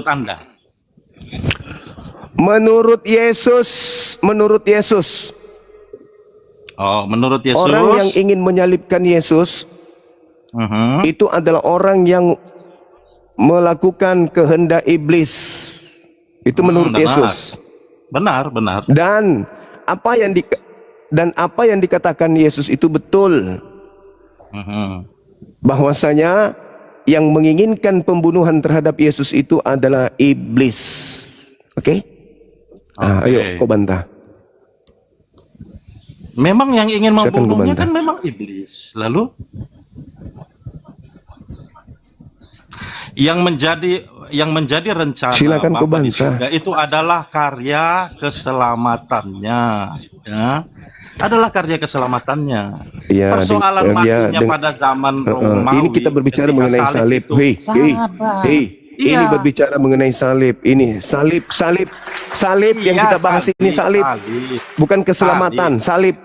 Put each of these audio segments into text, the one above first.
Anda? Menurut Yesus, Oh, menurut Yesus, orang yang ingin menyalibkan Yesus itu adalah orang yang melakukan kehendak iblis. Itu menurut benar. Yesus. Benar. Dan apa yang dikatakan Yesus itu betul. Bahwasanya yang menginginkan pembunuhan terhadap Yesus itu adalah iblis. Oke? Ayo kau bantah. Memang yang ingin Silakan membunuhnya kubantah. kan memang iblis. Lalu yang menjadi rencana Silakan Bapa di kubantah. surga itu adalah karya keselamatannya, ya. Adalah karya keselamatannya. Ya, Persoalan matinya ya, pada zaman Romawi. ini kita berbicara ketika mengenai salib. itu, sabar. Ini Iya. berbicara mengenai salib. Ini salib yang Iya, kita bahas ini salib. Bukan keselamatan, salib.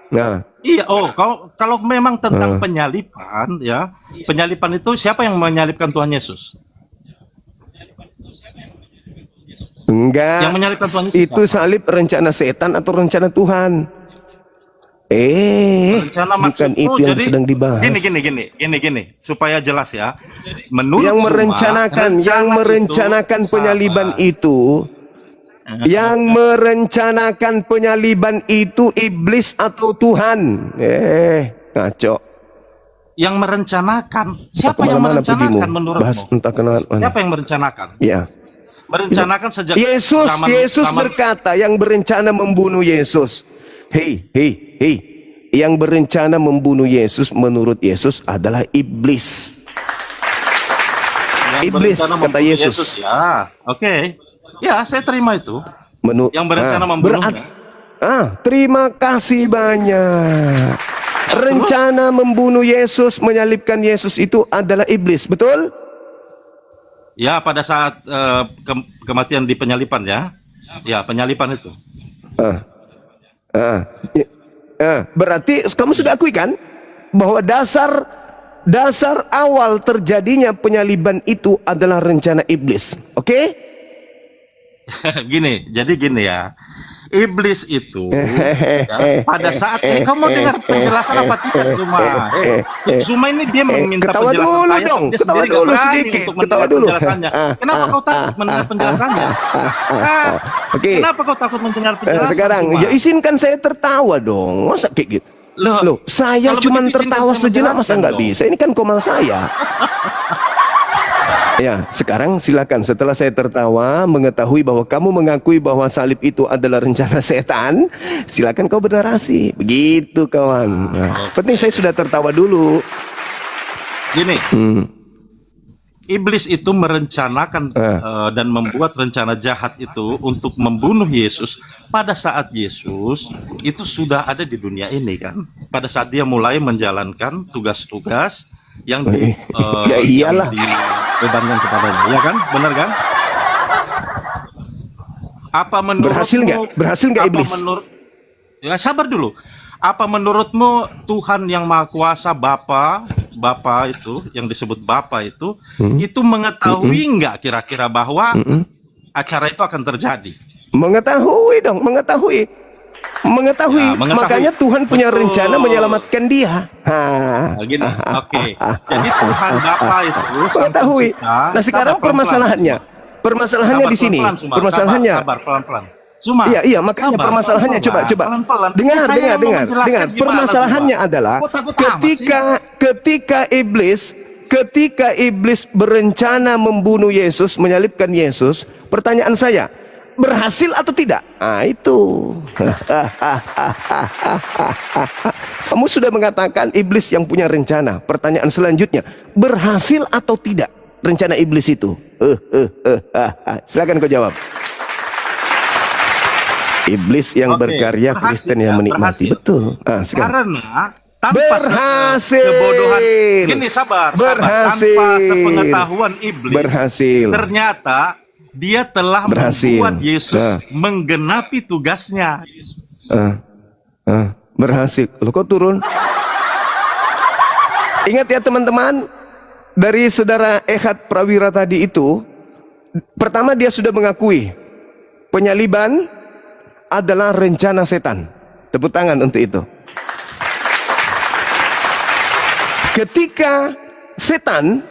Nah, iya, kalau memang tentang penyalipan, ya, penyalipan itu siapa yang menyalibkan Tuhan Yesus? enggak. Yang menyalibkan Tuhan Yesus Itu siapa? salib rencana setan atau rencana Tuhan? Rencana Bukan maksudmu, itu yang jadi, sedang dibahas. Gini, supaya jelas ya. Menurut Yang Zuma, merencanakan penyaliban itu, yang merencanakan penyaliban itu iblis atau Tuhan? Ngaco. Yang merencanakan, siapa yang Kemana-mana merencanakan pergimu? menurutmu? Bahas entah kenal mana. Siapa yang merencanakan? Ya. Merencanakan sejak Yesus zaman berkata, yang berencana membunuh Yesus. Hei. Yang berencana membunuh Yesus menurut Yesus adalah iblis. yang Iblis, berencana kata membunuh Yesus. Ya, oke. Ya, saya terima itu. Yang berencana Ah, membunuhnya. terima kasih banyak. Rencana membunuh Yesus, menyalibkan Yesus itu adalah iblis, betul? Ya, pada saat kematian di penyalipan, ya. Ya, penyalipan itu. Berarti kamu sudah akui kan bahwa dasar awal terjadinya penyaliban itu adalah rencana iblis. Oke? Jadi gini ya. Iblis itu ya, pada saat kamu dengar penjelasan apa tidak, Zuma? Zuma ini dia meminta Ketawa penjelasan dulu saya, dong, dia ketawa sendiri dulu nggak berani sedikit, untuk ketawa mendengar dulu. penjelasannya. Kenapa kau takut mendengar penjelasannya? Oke. Kenapa kau takut mendengar penjelasan? Sekarang, Zuma? ya izinkan saya tertawa dong. Masa kayak gitu? Loh, saya kalau cuma begitu izinkan tertawa saya sejenak, masa menjelaskan nggak dong. bisa? Ini kan komal saya. Ya, sekarang silakan. Setelah saya tertawa, mengetahui bahwa kamu mengakui bahwa salib itu adalah rencana setan, silakan kau bernarasi. Begitu, kawan. Nah, penting saya sudah tertawa dulu. Gini, iblis itu merencanakan dan membuat rencana jahat itu untuk membunuh Yesus pada saat Yesus itu sudah ada di dunia ini kan. Pada saat dia mulai menjalankan tugas-tugas yang Ya iyalah. dibebankan kepadanya, ya kan? Benar kan? Apa menurutmu? Berhasil nggak iblis? Ya, sabar dulu. Apa menurutmu Tuhan yang Maha Kuasa, Bapa itu yang disebut Bapa itu mengetahui nggak kira-kira bahwa acara itu akan terjadi? Mengetahui dong, mengetahui. Ya, Makanya Tuhan punya Betul. rencana menyelamatkan dia. Gini, oke. Jadi Tuhan Bapa itu Mengetahui. Nah, sekarang permasalahannya di sini. Permasalahannya. Sabar, pelan-pelan. Zuma. Iya, makanya sabar, permasalahannya pelan-pelan, coba. pelan-pelan. Dengar. Saya mau menjelaskan gimana, Permasalahannya Zuma? adalah Kok takut amat sih? ketika iblis berencana membunuh Yesus, menyalibkan Yesus, pertanyaan saya, berhasil atau tidak? Nah, itu. Kamu sudah mengatakan iblis yang punya rencana. Pertanyaan selanjutnya, berhasil atau tidak rencana iblis itu? Silakan kau jawab. Iblis yang berkarya, Kristen yang menikmati. berhasil. Betul. Sekarang. Karena tanpa Berhasil. kebodohan, gini sabar, Berhasil. tanpa sepengetahuan iblis, Berhasil. ternyata dia telah Berhasil. membuat Yesus menggenapi tugasnya. Berhasil. Loh, kok turun? Ingat ya teman-teman, dari saudara Ehad Prawira tadi itu, Pertama, dia sudah mengakui penyaliban adalah rencana setan. Tepuk tangan untuk itu. Ketika setan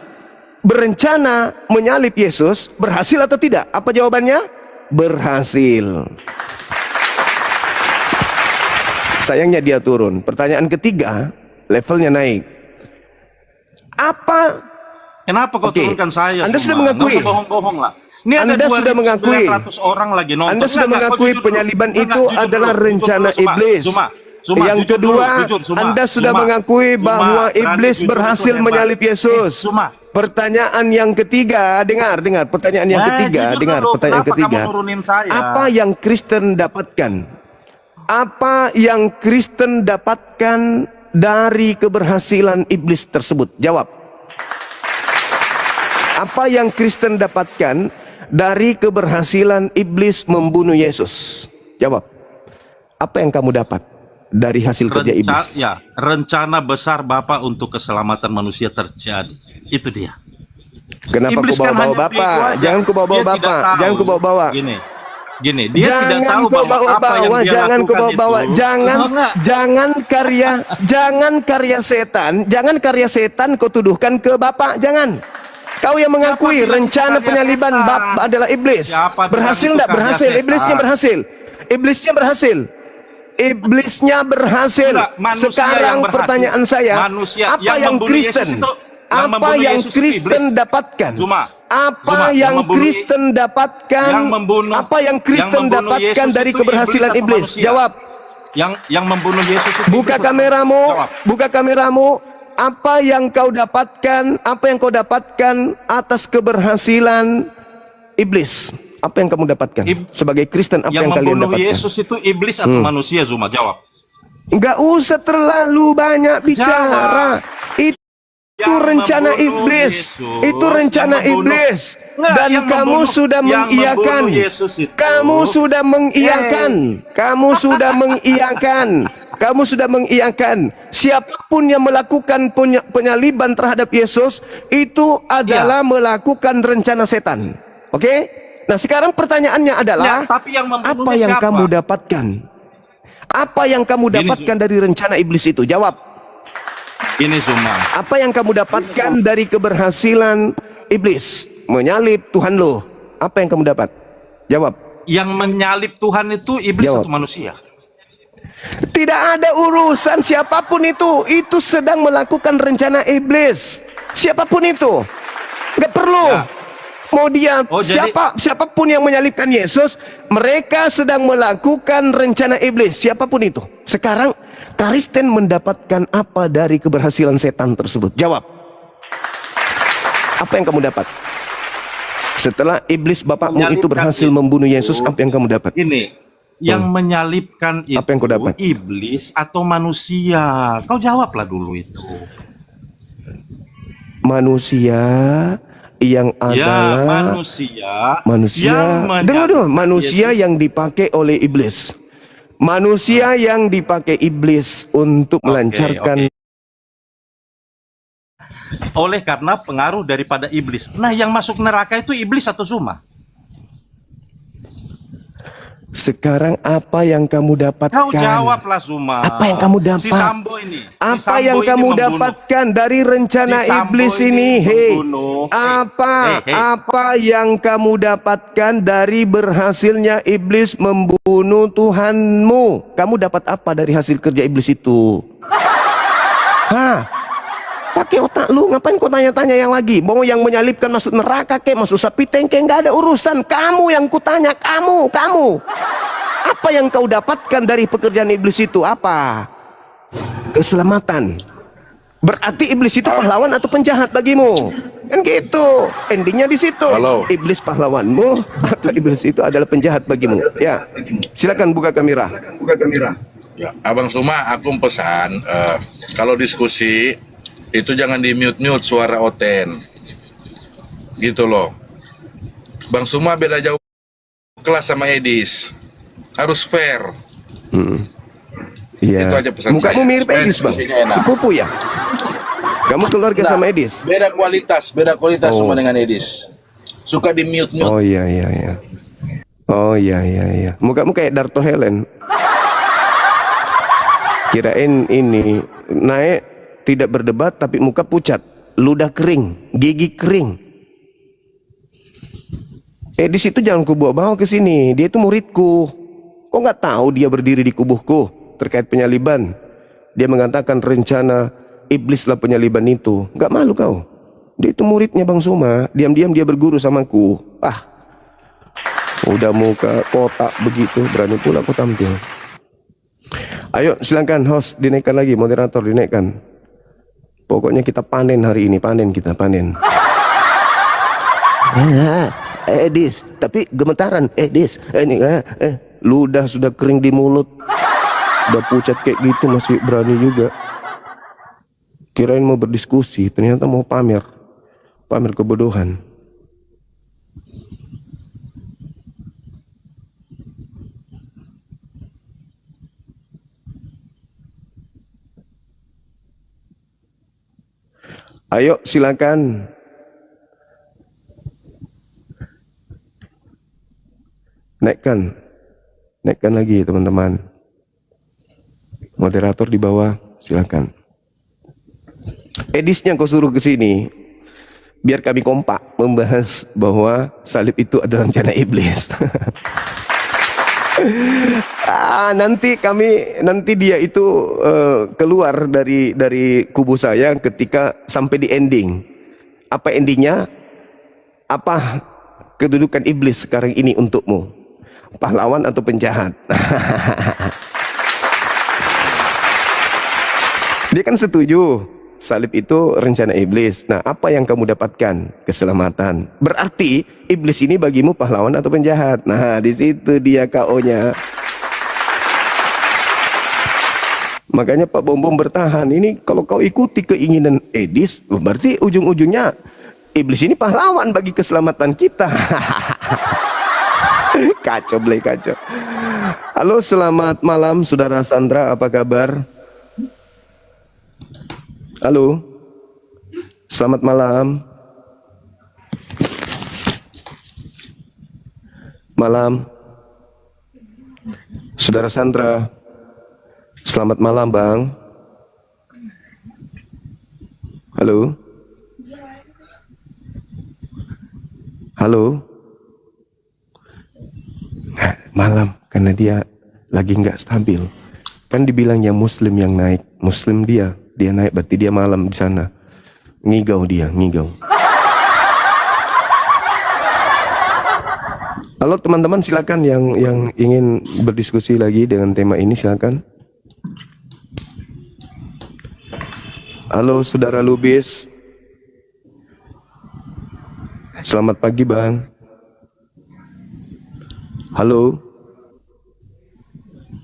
berencana menyalib Yesus, berhasil atau tidak? Apa jawabannya? Berhasil. Sayangnya dia turun. Pertanyaan ketiga, levelnya naik. Kenapa kau turunkan saya? Anda sudah mengakui. Bohong-bohong lah. Ini Anda sudah mengakui. 2.900 orang lagi nonton. Anda sudah mengakui penyaliban itu adalah rencana iblis. Yang kedua, Anda sudah mengakui bahwa iblis berhasil menyalib Yesus. Pertanyaan yang ketiga, dengar pertanyaan yang ketiga, pertanyaan ketiga. Apa yang Kristen dapatkan? Apa yang Kristen dapatkan dari keberhasilan iblis tersebut? Jawab. Apa yang Kristen dapatkan dari keberhasilan iblis membunuh Yesus? Jawab. Apa yang kamu dapat dari hasil kerja iblis? Ya, rencana besar Bapa untuk keselamatan manusia terjadi. Itu dia. Kenapa kau bawa-bawa Bapak? Jangan kau bawa-bawa Bapak. Jangan kau bawa-bawa. Gini, dia tidak tahu bahwa apa yang dia lakukan itu. Jangan karya setan kau tuduhkan ke Bapak. Jangan. Kau yang mengakui rencana penyaliban Bapak adalah iblis. Berhasil enggak? Berhasil. Iblisnya berhasil. Sekarang pertanyaan saya, apa yang Kristen dapatkan? Apa yang Kristen dapatkan dari keberhasilan iblis? Jawab. Yang membunuh Yesus itu. Buka kameramu. Apa yang kau dapatkan? Apa yang kau dapatkan atas keberhasilan iblis? Apa yang kamu dapatkan sebagai Kristen? Apa yang kalian dapatkan? Yang membunuh Yesus itu iblis atau manusia? Zuma, jawab. Enggak usah terlalu banyak bicara. Itu rencana iblis. Itu rencana iblis. Dan kamu sudah mengiyakan. Kamu sudah mengiyakan. Siapapun yang melakukan penyaliban terhadap Yesus itu adalah melakukan rencana setan. Oke? Nah, sekarang pertanyaannya adalah, apa yang kamu dapatkan? Apa yang kamu dapatkan dari rencana iblis itu? Jawab. Ini Zuma. Apa yang kamu dapatkan dari keberhasilan iblis menyalib Tuhan lo? Apa yang kamu dapat? Jawab. Yang menyalib Tuhan itu iblis atau manusia? Tidak ada urusan siapapun itu sedang melakukan rencana iblis. Siapapun itu, nggak perlu. Mau dia siapapun yang menyalibkan Yesus, mereka sedang melakukan rencana iblis. Siapapun itu. Sekarang Kristen mendapatkan apa dari keberhasilan setan tersebut? Jawab. Apa yang kamu dapat? Setelah iblis bapakmu itu berhasil membunuh Yesus, apa yang kamu dapat? Ini. Yang menyalibkan itu apa yang kau dapat? Iblis atau manusia? Kau jawablah dulu itu. Manusia yang adalah manusia yang dipakai oleh iblis. Manusia yang dipakai iblis untuk melancarkan. Oleh karena pengaruh daripada iblis. Nah, yang masuk neraka itu iblis atau Zuma? Sekarang apa yang kamu dapatkan? Kau jawablah Zuma. Apa yang kamu dapat? Si Sambo ini. Apa yang kamu dapatkan dari rencana iblis ini? Apa yang kamu dapatkan dari berhasilnya iblis membunuh Tuhanmu? Kamu dapat apa dari hasil kerja iblis itu? Pakai otak lu, ngapain kau tanya-tanya yang lagi? Mau yang menyalibkan masuk neraka kek, masuk sapi tengke, nggak ada urusan. Kamu yang kutanya, kamu. Apa yang kau dapatkan dari pekerjaan iblis itu? Apa? Keselamatan. Berarti iblis itu pahlawan atau penjahat bagimu? Kan gitu. Endingnya di situ. Iblis pahlawanmu atau iblis itu adalah penjahat bagimu? Ya. Silakan buka kamera. Ya, Abang Suma, aku pesan kalau diskusi itu jangan di mute suara Oten gitu loh. Bang Suma beda jauh kelas sama Edis, harus fair. Iya. Itu aja pesan mukamu saya. Mirip Edis bang, sepupu ya. Kamu keluarga sama Edis. Beda kualitas semua dengan Edis. suka di mute-mute. Oh iya iya iya. Oh iya iya iya. Mukamu kayak Darto Helen. Kirain ini naik tidak berdebat tapi muka pucat, ludah kering, gigi kering. Di situ jangan ku bawa ke sini. Dia itu muridku. Kok nggak tahu dia berdiri di kubuhku terkait penyaliban? Dia mengatakan rencana iblislah penyaliban itu. Nggak malu kau? Dia itu muridnya Bang Suma. Diam-diam dia berguru samaku. Udah muka kotak begitu, berani pula aku tampil. Ayo silakan host dinaikkan lagi, moderator dinaikkan. Pokoknya kita panen hari ini, panen kita panen. Dis, tapi gemetaran. Dis, ludah sudah kering di mulut, udah pucat kayak gitu masih berani juga. Kirain mau berdiskusi, ternyata mau pamer kebodohan. Ayo silakan. Naikkan lagi teman-teman. Moderator di bawah, silakan. Edisnya kau suruh ke sini, biar kami kompak membahas bahwa salib itu adalah rencana iblis. Nanti dia itu keluar dari kubu saya ketika sampai di ending. Apa endingnya? Apa kedudukan iblis sekarang ini untukmu? Pahlawan atau penjahat? Dia kan setuju salib itu rencana iblis. Nah, apa yang kamu dapatkan? Keselamatan. Berarti iblis ini bagimu pahlawan atau penjahat? Nah, di situ dia KO-nya. Makanya Pak Bom Bom bertahan. Ini kalau kau ikuti keinginan Edis, berarti ujung-ujungnya iblis ini pahlawan bagi keselamatan kita. Kacau, kacau. Halo, selamat malam Saudara Sandra, apa kabar? Halo, selamat malam. Malam, Saudara Sandra. Selamat malam, Bang. Halo. Halo. Malam, karena dia lagi nggak stabil. Kan dibilangnya Muslim yang naik, Muslim dia naik, berarti dia malam di sana. Ngigau dia, ngigau. Halo teman-teman, silakan yang ingin berdiskusi lagi dengan tema ini, silakan. Halo Saudara Lubis. Selamat pagi, Bang. Halo.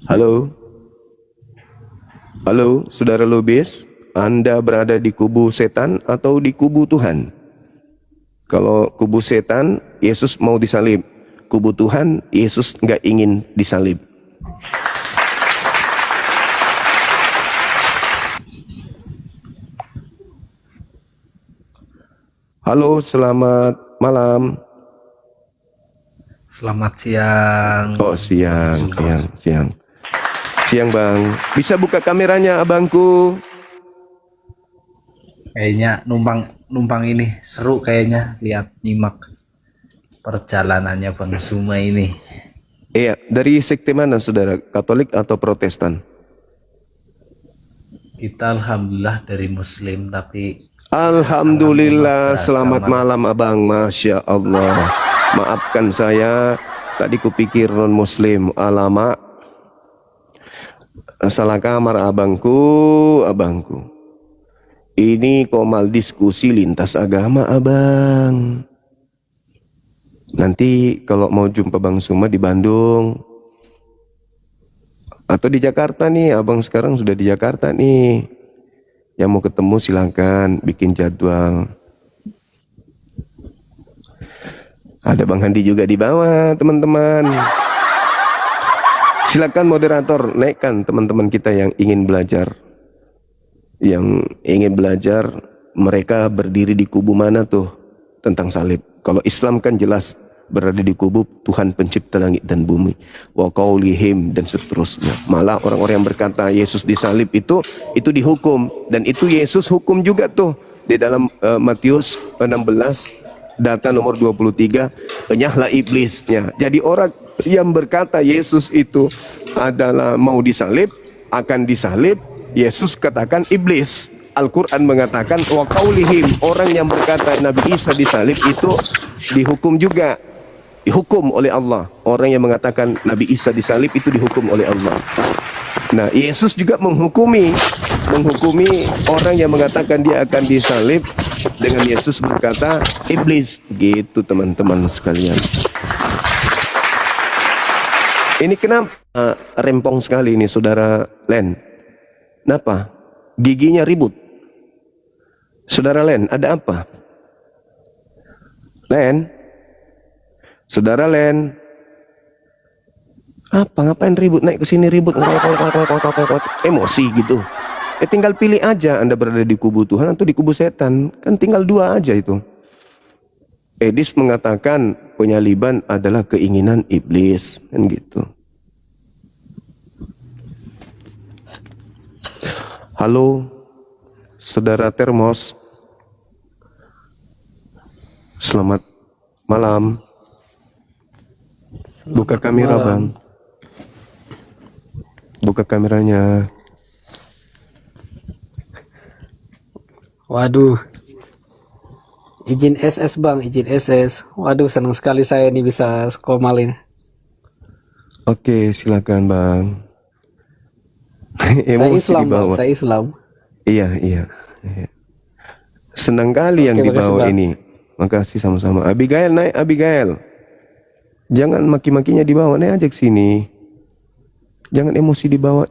Halo. Halo, Saudara Lubis. Anda berada di kubu setan atau di kubu Tuhan? Kalau kubu setan, Yesus mau disalib. Kubu Tuhan, Yesus nggak ingin disalib. Halo, selamat malam. Selamat siang. Oh, siang, Bang. Bisa buka kameranya, abangku? Kayaknya numpang ini seru kayaknya, lihat nyimak perjalanannya Bang Suma ini. Iya, dari sekte mana Saudara? Katolik atau Protestan? Kita alhamdulillah dari Muslim, tapi Alhamdulillah, selamat malam Abang. Masya Allah. Maafkan saya, tadi kupikir non Muslim. Alamak, salah kamar abangku. Ini komal diskusi lintas agama, Abang. Nanti kalau mau jumpa Bang Suma di Bandung atau di Jakarta nih, Abang sekarang sudah di Jakarta nih. Yang mau ketemu silakan bikin jadwal. Ada Bang Handi juga di bawah, teman-teman. Silakan moderator naikkan teman-teman kita yang ingin belajar. Yang ingin belajar, mereka berdiri di kubu mana tuh? tentang salib. Kalau Islam kan jelas berada di kubu Tuhan pencipta langit dan bumi, wa qaulihim dan seterusnya. Malah orang-orang yang berkata Yesus disalib itu dihukum, dan itu Yesus hukum juga tuh di dalam Matius 16 data nomor 23, enyahlah iblisnya. Jadi orang yang berkata Yesus itu adalah mau disalib, akan disalib, Yesus katakan iblis. Al-Quran mengatakan wa qaulihim, orang yang berkata Nabi Isa disalib itu dihukum juga, dihukum oleh Allah. Orang yang mengatakan Nabi Isa disalib itu dihukum oleh Allah. Nah, Yesus juga menghukumi orang yang mengatakan dia akan disalib, dengan Yesus berkata iblis. Gitu teman-teman sekalian. Ini kenapa rempong sekali ini saudara Len? Kenapa? Giginya ribut. Saudara Len, ada apa? Len? Saudara Len? Apa, ngapain ribut? Naik ke sini ribut, emosi gitu. Tinggal pilih aja Anda berada di kubu Tuhan atau di kubu setan. Kan tinggal dua aja itu. Edis mengatakan penyaliban adalah keinginan iblis, kan gitu. Halo, saudara Termos. Selamat malam. Buka kamera, Bang. Buka kameranya. Waduh, izin SS Bang, izin SS. Waduh, senang sekali saya ini bisa skomalin. Oke, silakan Bang. Saya Islam Bang, saya Islam. Iya. Senang kali yang dibawa ini. Makasih sama-sama. Abigail, naik Abigail. Jangan maki-makinya dibawa, naik aja ke sini. Jangan emosi dibawa.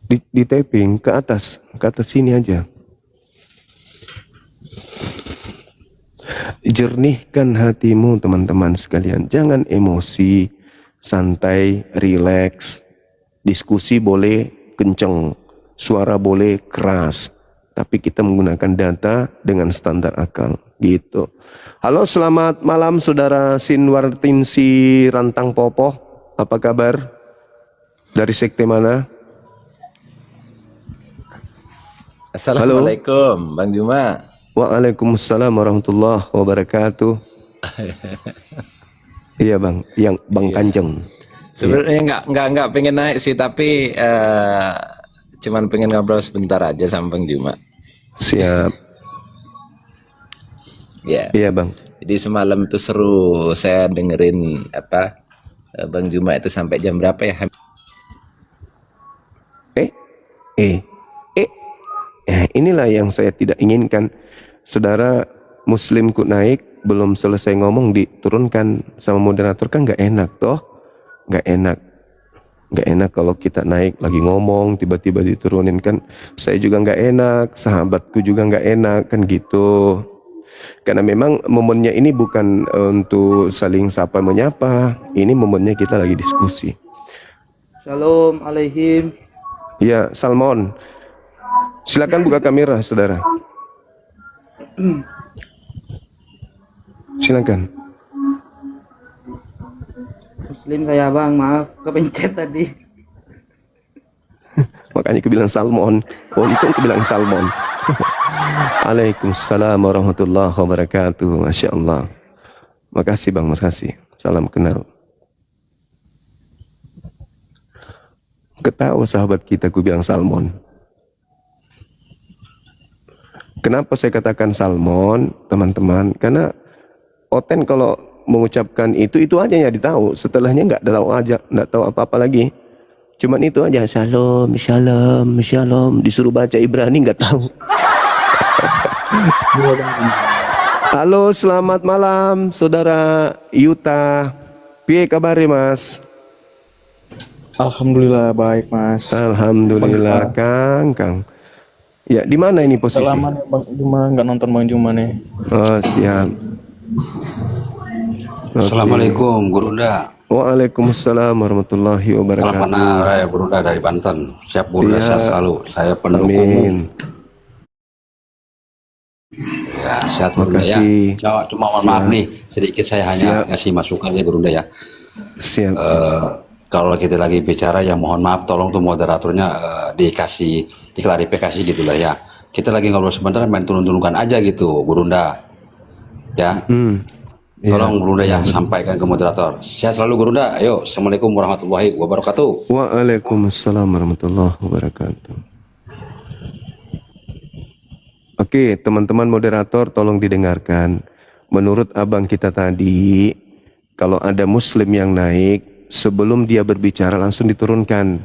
Di taping ke atas sini aja. Jernihkan hatimu teman-teman sekalian. Jangan emosi, santai, rileks. Diskusi boleh kenceng, suara boleh keras, tapi kita menggunakan data dengan standar akal, gitu. Halo, selamat malam saudara Sinwartinsi Rantang Popoh. Apa kabar? Dari sekte mana? Assalamualaikum, Bang Juma. Waalaikumsalam warahmatullahi wabarakatuh. Iya Bang, yang Bang Kanjeng. Sebenarnya nggak pengen naik sih, tapi cuman pengen ngobrol sebentar aja sama Bang Juma. Siap. Ya. Iya Bang. Jadi semalam tuh seru, saya dengerin Bang Juma itu sampai jam berapa ya? Inilah yang saya tidak inginkan. Saudara Muslimku naik, belum selesai ngomong diturunkan sama moderator, kan nggak enak toh. Nggak enak kalau kita naik lagi ngomong tiba-tiba diturunin, kan saya juga nggak enak, sahabatku juga nggak enak, kan gitu. Karena memang momennya ini bukan untuk saling sapa menyapa, ini momennya kita lagi diskusi. Shalom alaihim. Ya, Salmon. Silakan buka kamera, saudara. Silakan. Muslim saya Bang, maaf kepencet tadi. Makanya kebilang Salmon. Untung kebilang Salmon. Waalaikumsalam warahmatullahi wabarakatuh. Masya Allah. Makasih Bang, makasih. Salam kenal. Ketawa sahabat kita, ku bilang Salmon. Kenapa saya katakan Salmon, teman-teman? Karena Oten kalau mengucapkan itu aja yang ditahu. Setelahnya nggak tahu apa-apa lagi. Cuman itu aja, shalom, shalom, shalom. Disuruh baca Ibrani nggak tahu. Halo, selamat malam, saudara Yuta. Piye kabare Mas? Alhamdulillah baik Mas. Alhamdulillah Kang. Ya, di mana ini posisi? Lama nih Bang Juma nggak nonton Bang Juma nih. Oh, siap. Assalamualaikum Gurunda. Waalaikumsalam warahmatullahi wabarakatuh. Salam kenal, saya Gurunda dari Banten. Siap Gurunda, Ya. sehat selalu. Saya pendukung. Amin. Ya. sehat Gurunda ya. Makasih. Cuma mohon maaf nih, sedikit saya hanya ngasih masukan ya Gurunda ya. Siap. Kalau kita lagi bicara ya mohon maaf, tolong tuh moderatornya dikasih diklarifikasi gitu lah ya. Kita lagi ngobrol sebentar, main turun-turunkan aja gitu Gurunda ya. Tolong Gurunda ya, sampaikan ke moderator. Sehat selalu Gurunda. Ayo, assalamualaikum warahmatullahi wabarakatuh. Waalaikumsalam warahmatullahi wabarakatuh. Oke, teman-teman moderator tolong didengarkan. Menurut abang kita tadi, kalau ada muslim yang naik, sebelum dia berbicara langsung diturunkan.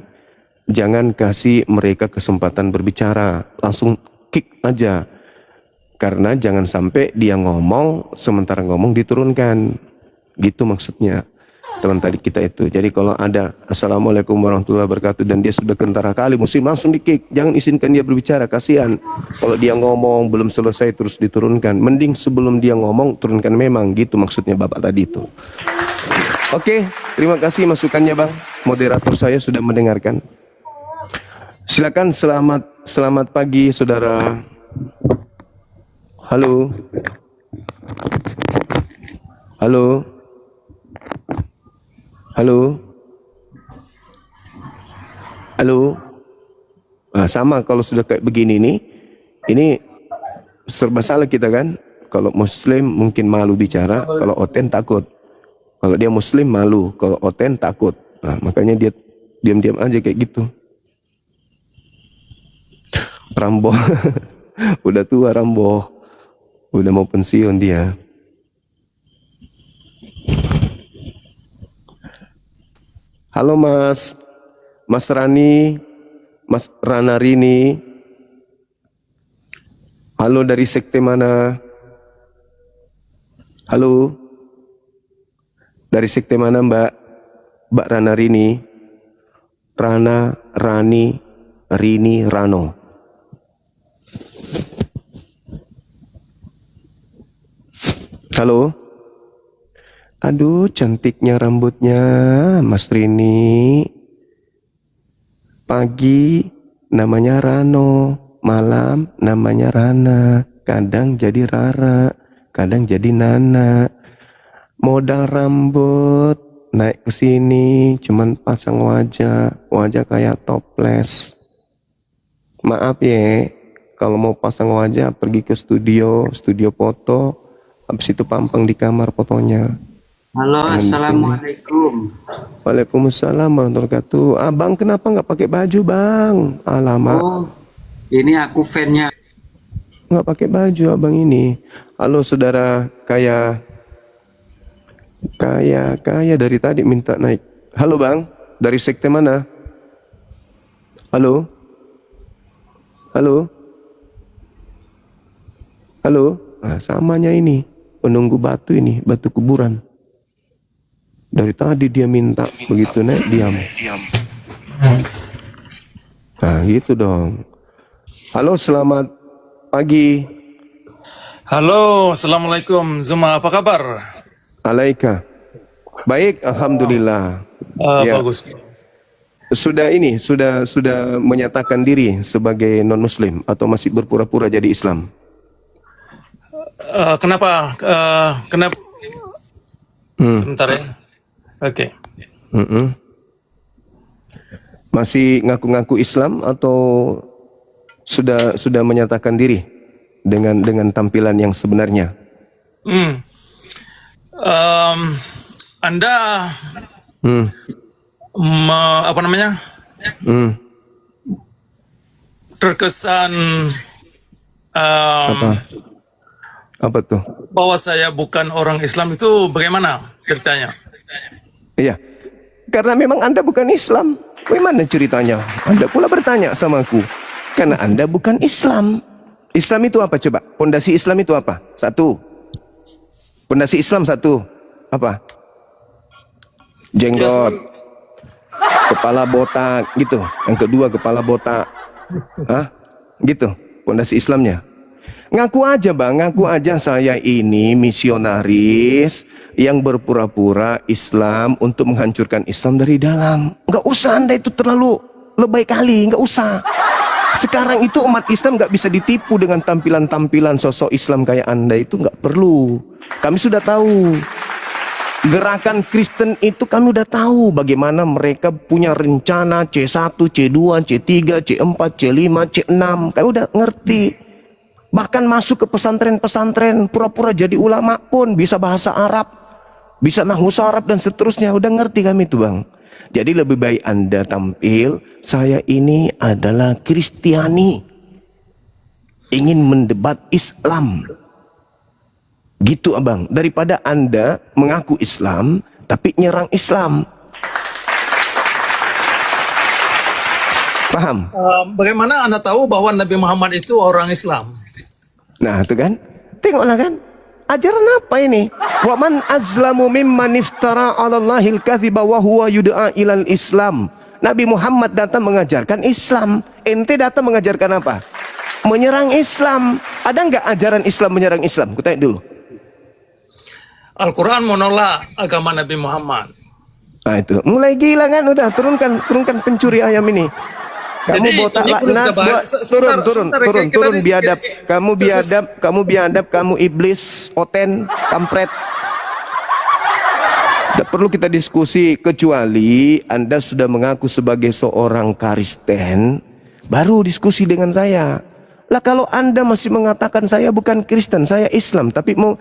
Jangan kasih mereka kesempatan berbicara, langsung kick aja. Karena jangan sampai dia ngomong, sementara ngomong diturunkan. Gitu maksudnya. Teman tadi kita itu. Jadi kalau ada Assalamualaikum warahmatullahi wabarakatuh dan dia sudah kentara kali, muslim langsung di kick. Jangan izinkan dia berbicara, kasihan. Kalau dia ngomong belum selesai terus diturunkan. Mending sebelum dia ngomong turunkan memang. Gitu maksudnya Bapak tadi itu. Oke, terima kasih masukannya Bang. Moderator saya sudah mendengarkan. Silakan, selamat pagi saudara. Halo. Halo. Halo. Halo. Nah, sama kalau sudah kayak begini nih, ini serba salah kita kan. Kalau muslim mungkin malu bicara, kalau oten takut. Kalau dia muslim malu, kalau oten takut. Nah, makanya dia diam-diam aja kayak gitu. Rambo. Udah tua Rambo. Udah mau pensiun dia. Halo Mas Rani, Mas Rana Rini. Halo, dari sekte mana? Halo. Dari sekte mana Mbak Rana Rini? Rana, Rani, Rini, Rano. Halo. Aduh, cantiknya rambutnya Mas Rini. Pagi namanya Rano, malam namanya Rana, kadang jadi Rara, kadang jadi Nana. Modal rambut naik ke sini cuman pasang wajah kayak toples. Maaf ya, kalau mau pasang wajah pergi ke studio foto. Habis itu pampang di kamar fotonya. Halo, assalamualaikum. Waalaikumsalam warahmatullahi wabarakatuh. Abang kenapa nggak pakai baju bang? Alamak. Oh, ini aku fan-nya. Nggak pakai baju abang ini. Halo saudara kaya dari tadi minta naik. Halo bang, dari sekte mana? Halo. Nah, samanya ini. Penunggu batu ini, batu kuburan. Dari tadi dia minta, begitu naik diam. Nah gitu dong. Halo, selamat pagi. Halo, assalamualaikum Zuma, apa kabar? Alaika. Baik, alhamdulillah. Ya. Bagus. Sudah menyatakan diri sebagai non muslim atau masih berpura-pura jadi Islam? Kenapa? Sebentar ya. Oke. Masih ngaku-ngaku Islam atau sudah menyatakan diri dengan tampilan yang sebenarnya? Anda apa namanya? Terkesan apa tuh? Bahwa saya bukan orang Islam, itu bagaimana ceritanya? Iya, karena memang Anda bukan Islam. Bagaimana ceritanya? Anda pula bertanya sama aku. Karena Anda bukan Islam. Islam itu apa coba? Pondasi Islam itu apa? Satu. Pondasi Islam satu. Apa? Jenggot. Kepala botak gitu. Yang kedua kepala botak. Hah? Gitu. Pondasi Islamnya. Ngaku aja bang, ngaku aja saya ini misionaris yang berpura-pura Islam untuk menghancurkan Islam dari dalam. Nggak usah Anda itu terlalu lebay kali, nggak usah. Sekarang itu umat Islam nggak bisa ditipu dengan tampilan-tampilan sosok Islam kayak Anda, itu nggak perlu. Kami sudah tahu. Gerakan Kristen itu kami udah tahu bagaimana mereka punya rencana C1, C2, C3, C4, C5, C6. Kami udah ngerti. Bahkan masuk ke pesantren-pesantren, pura-pura jadi ulama pun bisa bahasa Arab, bisa nahwu Arab dan seterusnya. Udah ngerti kami itu, Bang. Jadi lebih baik Anda tampil, saya ini adalah Kristiani, ingin mendebat Islam. Gitu abang, daripada Anda mengaku Islam tapi nyerang Islam. Paham? Bagaimana Anda tahu bahwa Nabi Muhammad itu orang Islam? Nah itu kan, tengoklah kan, ajaran apa ini? Wa man azlamu mimman iftara 'ala Allahil kadhiba wa huwa yud'a ilal Islam. Nabi Muhammad datang mengajarkan Islam. Ente datang mengajarkan apa? Menyerang Islam. Ada nggak ajaran Islam menyerang Islam? Kutanya dulu. Al-Quran menolak agama Nabi Muhammad. Nah itu, mulai gila kan, udah turunkan pencuri ayam ini. Kamu Jadi, botak ini perlu laknat, kita bahas. turun biadab. Kamu biadab, kamu iblis, oten, kampret. Tidak perlu kita diskusi kecuali Anda sudah mengaku sebagai seorang Kristen, baru diskusi dengan saya. Lah kalau Anda masih mengatakan saya bukan Kristen, saya Islam, tapi mau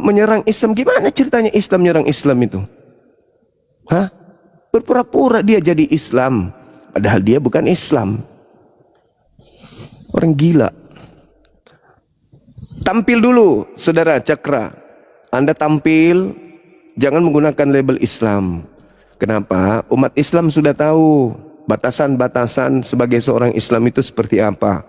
menyerang Islam, gimana ceritanya Islam menyerang Islam itu? Hah? Berpura-pura dia jadi Islam, padahal dia bukan Islam. Orang gila. Tampil dulu, saudara Cakra. Anda tampil, jangan menggunakan label Islam. Kenapa? Umat Islam sudah tahu batasan-batasan sebagai seorang Islam itu seperti apa.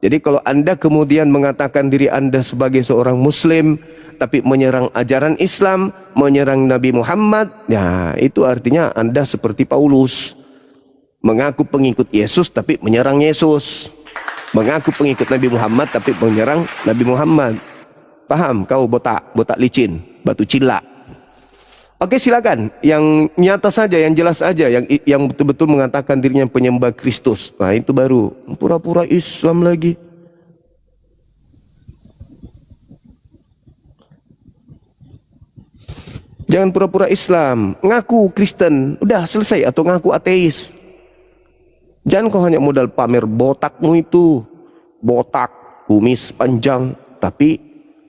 Jadi kalau Anda kemudian mengatakan diri Anda sebagai seorang Muslim, tapi menyerang ajaran Islam, menyerang Nabi Muhammad, ya itu artinya Anda seperti Paulus. Mengaku pengikut Yesus, tapi menyerang Yesus. Mengaku pengikut Nabi Muhammad, tapi menyerang Nabi Muhammad. Paham? Kau botak licin, batu cila. Oke, silakan. Yang nyata saja, yang jelas saja, yang betul-betul mengatakan dirinya penyembah Kristus. Nah, itu baru pura-pura Islam lagi. Jangan pura-pura Islam, ngaku Kristen, udah selesai, atau ngaku ateis. Jangan kau hanya modal pamer botakmu itu, botak, kumis panjang, tapi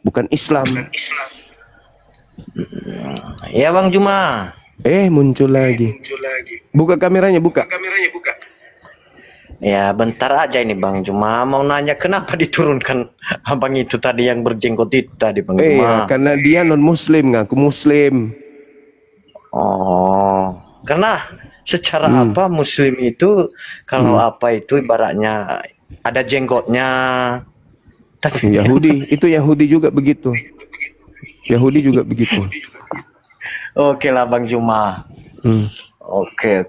bukan Islam. Ya Bang Juma. Muncul lagi. Buka kameranya, buka. Ya bentar aja ini Bang Juma. Mau nanya kenapa diturunkan abang itu tadi yang berjenggot itu tadi Bang Juma. Karena dia non Muslim, ngaku Muslim. Oh, karena secara apa Muslim itu kalau apa itu ibaratnya ada jenggotnya. Tapi Yahudi, itu Yahudi juga begitu. Yahudi juga begitu. Oke lah Bang Juma. Oke.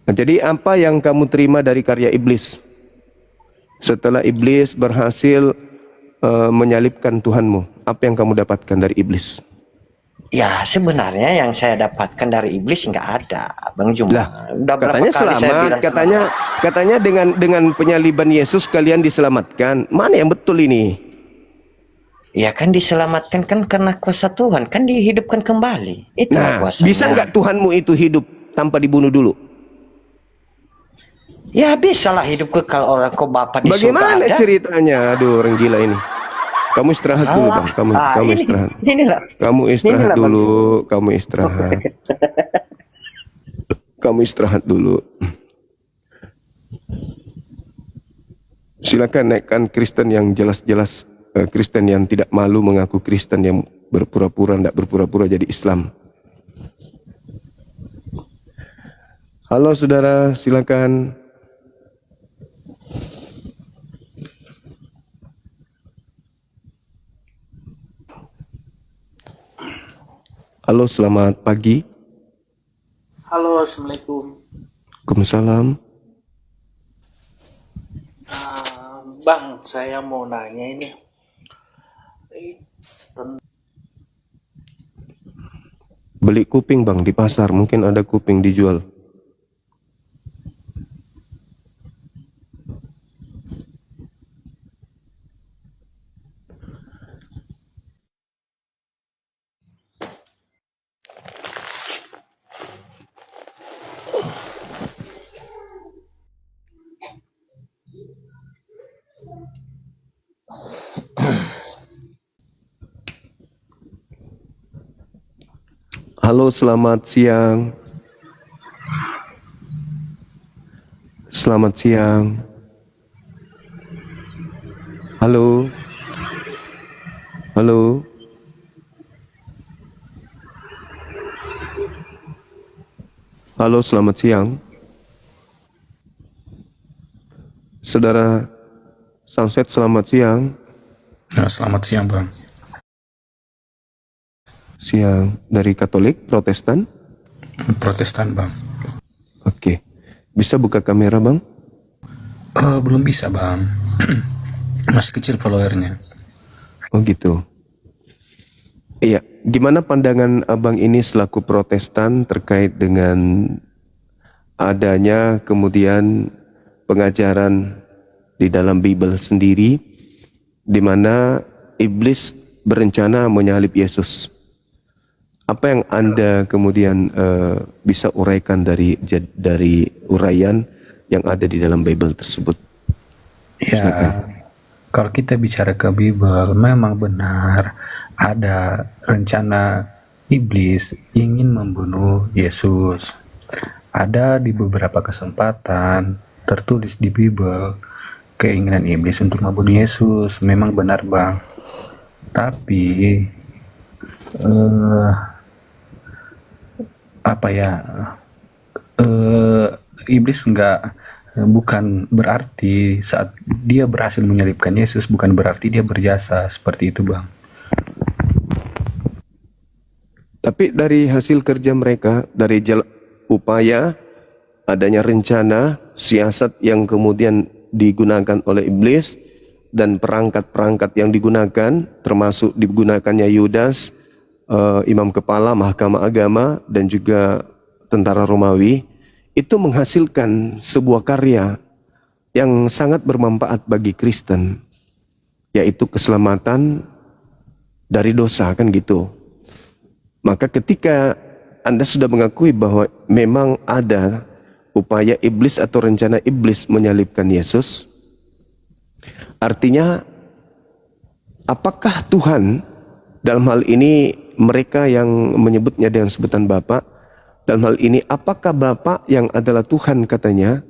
Nah, jadi apa yang kamu terima dari karya iblis? Setelah iblis berhasil menyalibkan Tuhanmu, apa yang kamu dapatkan dari iblis? Ya sebenarnya yang saya dapatkan dari iblis nggak ada Bang Juma. Lah, udah berapa katanya kali saya selamat, bilang katanya dengan penyaliban Yesus kalian diselamatkan. Mana yang betul ini? Ya kan diselamatkan kan karena kuasa Tuhan, kan dihidupkan kembali. Itulah kuasanya. Bisa nggak Tuhanmu itu hidup tanpa dibunuh dulu? Ya bisa lah hidup kekal orang kok Bapak di surga Bagaimana ada. ceritanya? Aduh, orang gila ini. Kamu istirahat dulu, Bang. Kamu istirahat. Kamu istirahat dulu. Kamu istirahat. Kamu istirahat dulu. Silakan naikkan Kristen yang jelas-jelas, Kristen yang tidak malu mengaku Kristen, yang berpura-pura, tidak berpura-pura jadi Islam. Halo saudara, silakan. Halo, selamat pagi. Halo, Assalamualaikum. Waalaikumsalam. Bang, saya mau nanya ini. Beli kuping Bang di pasar, mungkin ada kuping dijual. Halo, selamat siang. Selamat siang. Halo. Halo. Halo, selamat siang. Saudara Sunset, selamat siang. Nah, selamat siang bang. Siang. Dari Katolik, Protestan? Protestan bang. Oke. Bisa buka kamera, Bang? Belum bisa bang. Masih kecil followernya. Oh gitu. Iya, gimana pandangan Abang ini selaku Protestan terkait dengan adanya kemudian pengajaran di dalam Bible sendiri di mana iblis berencana menyalib Yesus? Apa yang Anda kemudian bisa uraikan dari uraian yang ada di dalam Bible tersebut? Ya, kalau kita bicara ke Bible, memang benar ada rencana iblis ingin membunuh Yesus. Ada di beberapa kesempatan tertulis di Bible keinginan iblis untuk membunuh Yesus. Memang benar, Bang. Tapi iblis bukan berarti saat dia berhasil menyalibkan Yesus bukan berarti dia berjasa seperti itu, Bang. Tapi dari hasil kerja mereka, dari upaya adanya rencana, siasat yang kemudian digunakan oleh iblis dan perangkat-perangkat yang digunakan, termasuk digunakannya Yudas, imam kepala mahkamah agama dan juga tentara Romawi, itu menghasilkan sebuah karya yang sangat bermanfaat bagi Kristen, yaitu keselamatan dari dosa, kan gitu. Maka ketika Anda sudah mengakui bahwa memang ada upaya iblis atau rencana iblis menyalibkan Yesus, artinya apakah Tuhan, dalam hal ini mereka yang menyebutnya dengan sebutan Bapa, dalam hal ini apakah Bapa yang adalah Tuhan katanya,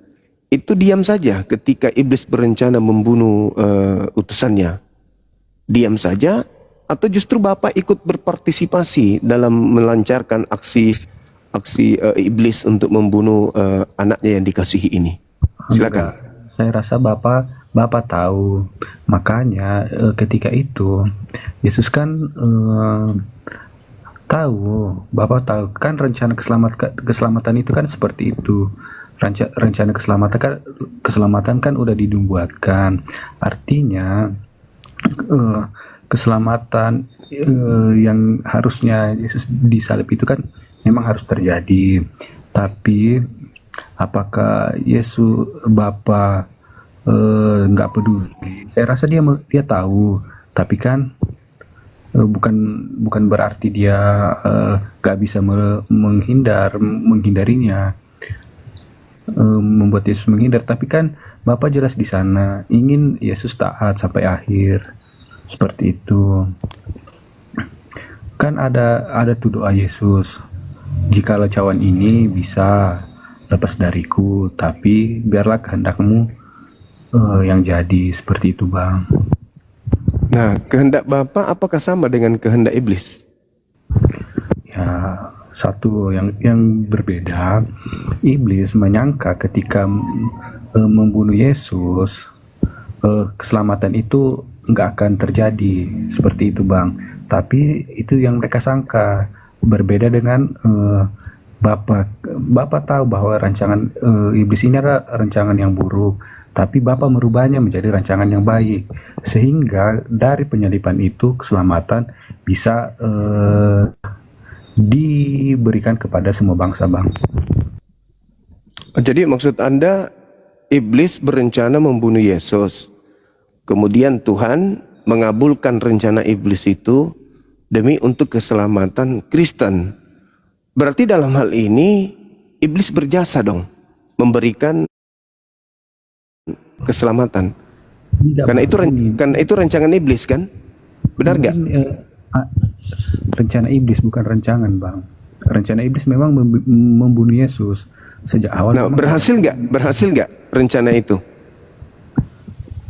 itu diam saja ketika iblis berencana membunuh utusannya? Diam saja, atau justru Bapa ikut berpartisipasi dalam melancarkan aksi iblis untuk membunuh anaknya yang dikasihi ini? Silakan. Saya rasa Bapak tahu. Makanya ketika itu Yesus kan Bapak tahu kan rencana keselamatan itu kan seperti itu. Rencana keselamatan kan udah dibuatkan. Artinya keselamatan yang harusnya Yesus disalib itu kan memang harus terjadi. Tapi apakah Yesus Bapa nggak peduli? Saya rasa dia tahu. Tapi kan bukan berarti dia nggak bisa menghindarinya, membuat Yesus menghindar. Tapi kan Bapa jelas di sana ingin Yesus taat sampai akhir. Seperti itu. Kan ada tuh doa Yesus, jikalau cawan ini bisa lepas dariku, tapi biarlah kehendakmu yang jadi. Seperti itu, Bang. Nah, kehendak Bapa apakah sama dengan kehendak iblis? Ya, satu yang berbeda. Iblis menyangka ketika membunuh Yesus, keselamatan itu nggak akan terjadi. Seperti itu, Bang. Tapi itu yang mereka sangka. Berbeda dengan Bapak tahu bahwa rancangan iblis ini adalah rancangan yang buruk, tapi Bapak merubahnya menjadi rancangan yang baik, sehingga dari penyaliban itu keselamatan bisa diberikan kepada semua bangsa, Bang. Jadi maksud Anda, iblis berencana membunuh Yesus, kemudian Tuhan mengabulkan rencana iblis itu demi untuk keselamatan Kristen. Berarti dalam hal ini iblis berjasa dong, memberikan keselamatan. Karena itu rancangan iblis kan? Benar nggak? Rencana iblis bukan rancangan, Bang. rencana iblis memang membunuh Yesus sejak awal. Nah, berhasil nggak rencana itu?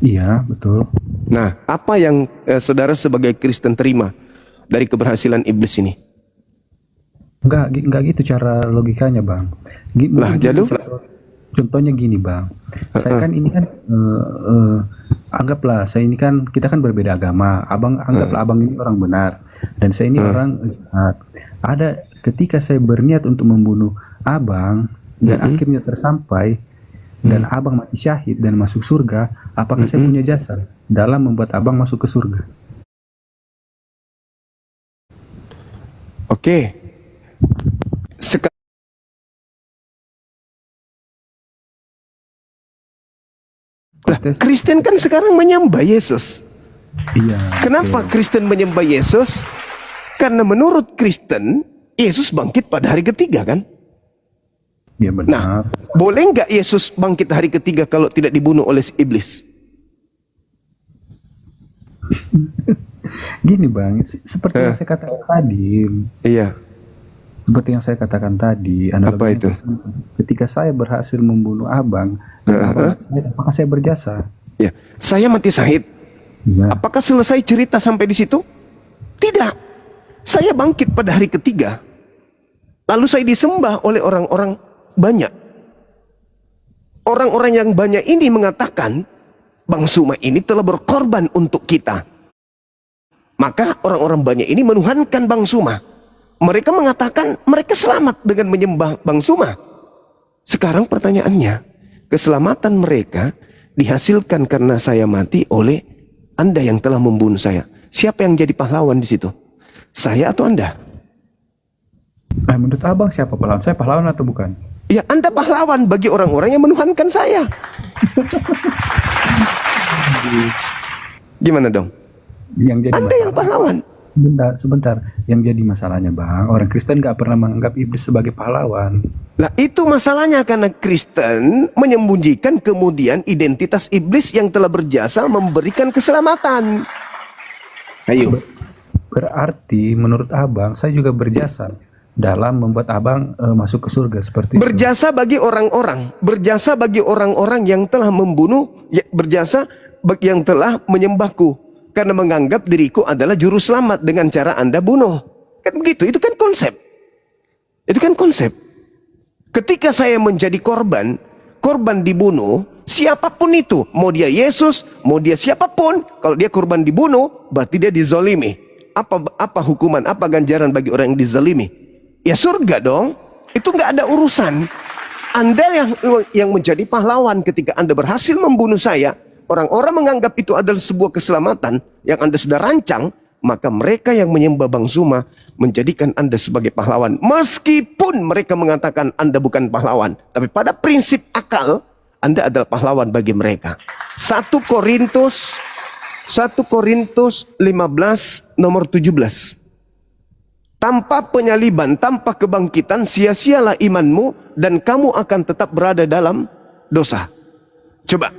Iya, betul. Nah, apa yang saudara sebagai Kristen terima dari keberhasilan iblis ini? Enggak gitu cara logikanya, Bang. Lah, jadul? Contohnya gini, Bang. Saya kan ini kan anggaplah saya ini kan kita kan berbeda agama. Anggaplah abang ini orang benar dan saya ini orang jahat. Ada ketika saya berniat untuk membunuh abang dan akhirnya tersampai dan abang mati syahid dan masuk surga, apakah saya punya jasa dalam membuat abang masuk ke surga? Oke. Kristen kan sekarang menyembah Yesus. Iya. Kenapa Kristen menyembah Yesus? Karena menurut Kristen, Yesus bangkit pada hari ketiga kan? Ya benar. Nah, boleh nggak Yesus bangkit hari ketiga kalau tidak dibunuh oleh iblis? Gini Bang, seperti yang saya katakan tadi. Iya. Seperti yang saya katakan tadi, apa itu? Ketika saya berhasil membunuh abang, apakah saya berjasa? Ya, saya mati syahid. Ya. Apakah selesai cerita sampai di situ? Tidak. Saya bangkit pada hari ketiga. Lalu saya disembah oleh orang-orang banyak. Orang-orang yang banyak ini mengatakan, Bang Suma ini telah berkorban untuk kita. Maka orang-orang banyak ini menuhankan Bang Suma. Mereka mengatakan mereka selamat dengan menyembah Bang Suma. Sekarang pertanyaannya, keselamatan mereka dihasilkan karena saya mati oleh Anda yang telah membunuh saya. Siapa yang jadi pahlawan di situ? Saya atau Anda? Menurut abang siapa pahlawan? Saya pahlawan atau bukan? Ya, Anda pahlawan bagi orang-orang yang menuhankan saya. Gimana dong? Yang jadi Anda yang pahlawan. Sebentar. Yang jadi masalahnya Bang, orang Kristen gak pernah menganggap iblis sebagai pahlawan. Nah itu masalahnya karena Kristen menyembunyikan kemudian identitas iblis yang telah berjasa memberikan keselamatan. Ayo. Berarti menurut abang, saya juga berjasa dalam membuat abang masuk ke surga seperti berjasa itu. Berjasa bagi orang-orang yang telah membunuh, berjasa bagi yang telah menyembahku. Karena menganggap diriku adalah juru selamat dengan cara Anda bunuh. Kan begitu, itu kan konsep. Itu kan konsep. Ketika saya menjadi korban dibunuh, siapapun itu, mau dia Yesus, mau dia siapapun, kalau dia korban dibunuh, berarti dia dizalimi. Apa hukuman, apa ganjaran bagi orang yang dizalimi? Ya surga dong. Itu nggak ada urusan. Anda yang menjadi pahlawan ketika Anda berhasil membunuh saya. Orang-orang menganggap itu adalah sebuah keselamatan yang Anda sudah rancang, maka mereka yang menyembah Bang Suma menjadikan Anda sebagai pahlawan. Meskipun mereka mengatakan Anda bukan pahlawan, tapi pada prinsip akal, Anda adalah pahlawan bagi mereka. 1 Korintus 15 nomor 17. Tanpa penyaliban, tanpa kebangkitan, sia-sialah imanmu dan kamu akan tetap berada dalam dosa. Coba.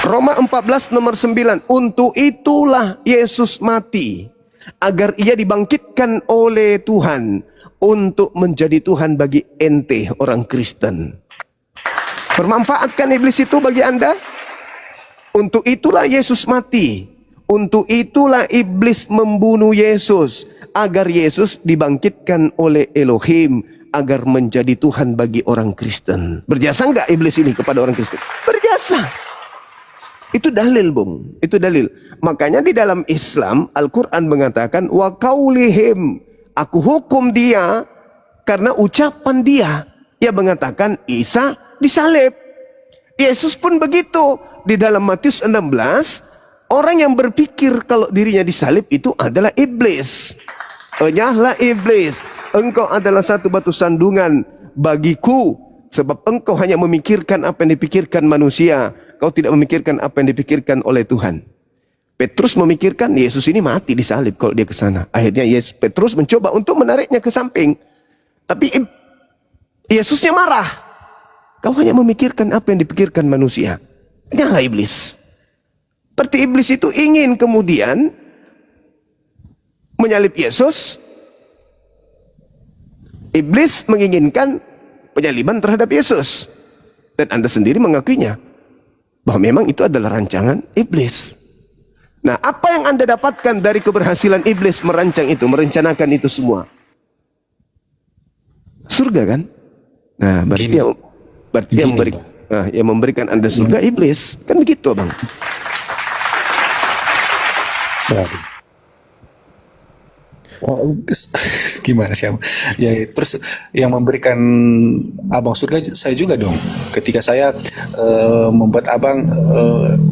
Roma 14 nomor 9. Untuk itulah Yesus mati, agar ia dibangkitkan oleh Tuhan untuk menjadi Tuhan bagi ente orang Kristen. Bermanfaatkah iblis itu bagi Anda? Untuk itulah Yesus mati. Untuk itulah iblis membunuh Yesus, agar Yesus dibangkitkan oleh Elohim, agar menjadi Tuhan bagi orang Kristen. Berjasa enggak iblis ini kepada orang Kristen? Berjasa. Itu dalil, Bung. Itu dalil. Makanya di dalam Islam, Al-Quran mengatakan, wa qaulihim, aku hukum dia karena ucapan dia. Ia mengatakan Isa disalib. Yesus pun begitu. Di dalam Matius 16, orang yang berpikir kalau dirinya disalib itu adalah iblis. Enyahlah iblis, engkau adalah satu batu sandungan bagiku, sebab engkau hanya memikirkan apa yang dipikirkan manusia. Kau tidak memikirkan apa yang dipikirkan oleh Tuhan. Petrus memikirkan Yesus ini mati disalib kalau dia ke sana. Akhirnya Petrus mencoba untuk menariknya ke samping. Tapi Yesusnya marah. Kau hanya memikirkan apa yang dipikirkan manusia. Nyala iblis. Seperti iblis itu ingin kemudian menyalib Yesus, iblis menginginkan penyaliban terhadap Yesus. Dan Anda sendiri mengakuinya bahwa memang itu adalah rancangan iblis. Nah, apa yang Anda dapatkan dari keberhasilan iblis merancang itu, merencanakan itu semua? Surga kan? Nah, berarti yang memberikan Anda surga iblis. Kan begitu, Bang. Oh, gimana sih, Abang? Ya, terus yang memberikan Abang surga saya juga dong. Ketika saya membuat Abang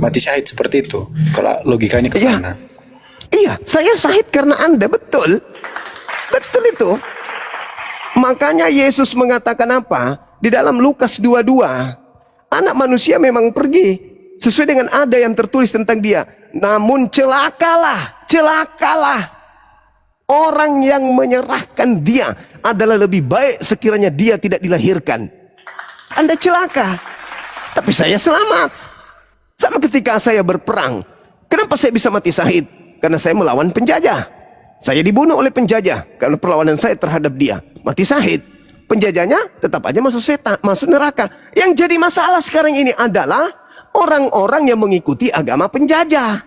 mati syahid seperti itu. Kalau logikanya ke sana. Iya, saya syahid karena Anda, betul. Betul itu. Makanya Yesus mengatakan apa? Di dalam Lukas 22, anak manusia memang pergi sesuai dengan ada yang tertulis tentang dia. Namun celakalah orang yang menyerahkan dia adalah lebih baik sekiranya dia tidak dilahirkan. Anda celaka, tapi saya selamat. Sama ketika saya berperang. Kenapa saya bisa mati syahid? Karena saya melawan penjajah. Saya dibunuh oleh penjajah karena perlawanan saya terhadap dia. Mati syahid. Penjajahnya tetap aja masuk neraka. Yang jadi masalah sekarang ini adalah orang-orang yang mengikuti agama penjajah.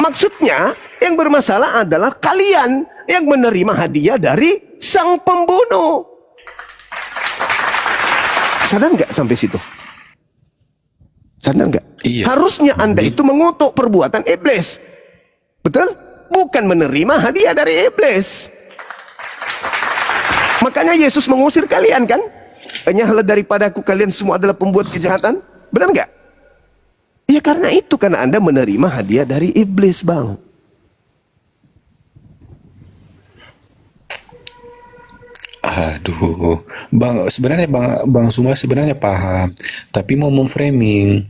Maksudnya yang bermasalah adalah kalian yang menerima hadiah dari sang pembunuh. Sadar nggak sampai situ? Sadar nggak? Iya. Harusnya Anda itu mengutuk perbuatan iblis. Betul? Bukan menerima hadiah dari iblis. Makanya Yesus mengusir kalian kan? Enyahlah daripadaku kalian semua adalah pembuat kejahatan. Benar nggak? Ya karena itu, karena Anda menerima hadiah dari iblis, Bang. Aduh, Bang, sebenarnya Bang Suma sebenarnya paham, tapi mau memframing.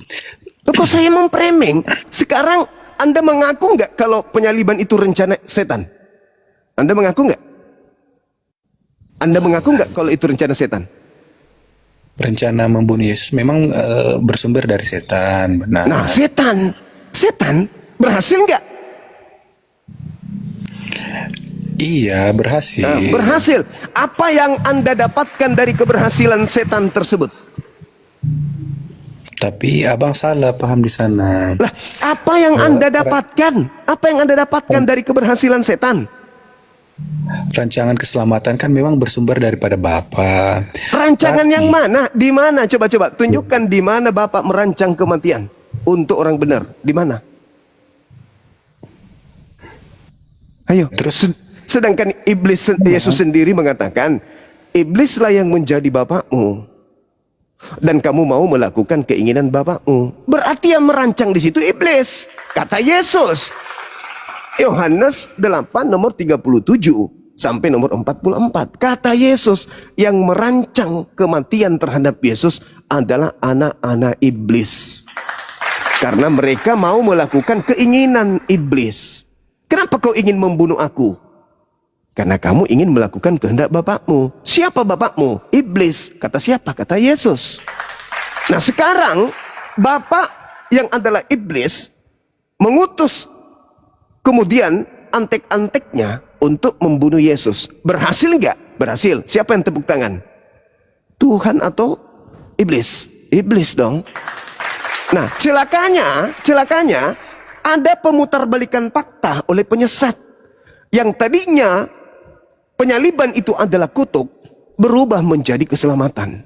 Loh, kok saya memframing? Sekarang Anda mengaku nggak kalau penyaliban itu rencana setan? Anda mengaku nggak? Anda mengaku nggak kalau itu rencana setan? Rencana membunuh Yesus memang bersumber dari setan, benar. Nah, setan berhasil nggak? Iya, berhasil. Nah, berhasil. Apa yang Anda dapatkan dari keberhasilan setan tersebut? Tapi Abang salah paham di sana. Lah, apa yang Anda dapatkan? Apa yang Anda dapatkan dari keberhasilan setan? Rancangan keselamatan kan memang bersumber daripada Bapa. Rancangan yang mana? Di mana? Coba tunjukkan di mana Bapak merancang kematian untuk orang benar. Di mana? Ayo. Terus sedangkan iblis, Yesus sendiri mengatakan, iblislah yang menjadi bapakmu dan kamu mau melakukan keinginan bapakmu. Berarti yang merancang di situ iblis, kata Yesus. Yohanes 8 nomor 37 sampai nomor 44. Kata Yesus, yang merancang kematian terhadap Yesus adalah anak-anak iblis. Karena mereka mau melakukan keinginan iblis. Kenapa kau ingin membunuh aku? Karena kamu ingin melakukan kehendak bapakmu. Siapa bapakmu? Iblis. Kata siapa? Kata Yesus. Nah sekarang bapak yang adalah iblis mengutus kemudian antek-anteknya untuk membunuh Yesus. Berhasil nggak? Berhasil. Siapa yang tepuk tangan? Tuhan atau iblis? Iblis dong. Nah celakanya ada pemutarbalikan fakta oleh penyesat. Yang tadinya penyaliban itu adalah kutuk, berubah menjadi keselamatan.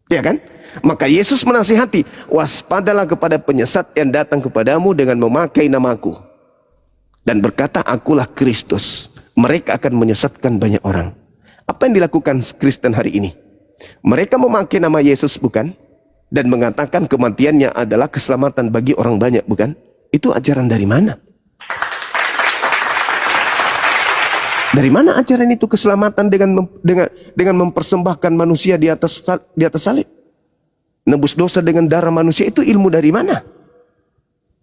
Ya kan? Maka Yesus menasihati, waspadalah kepada penyesat yang datang kepadamu dengan memakai namaku dan berkata, akulah Kristus. Mereka akan menyesatkan banyak orang. Apa yang dilakukan Kristen hari ini? Mereka memakai nama Yesus, bukan? Dan mengatakan kematiannya adalah keselamatan bagi orang banyak, bukan? Itu ajaran dari mana? Dari mana ajaran itu keselamatan dengan mempersembahkan manusia di atas salib? Nebus dosa dengan darah manusia, itu ilmu dari mana?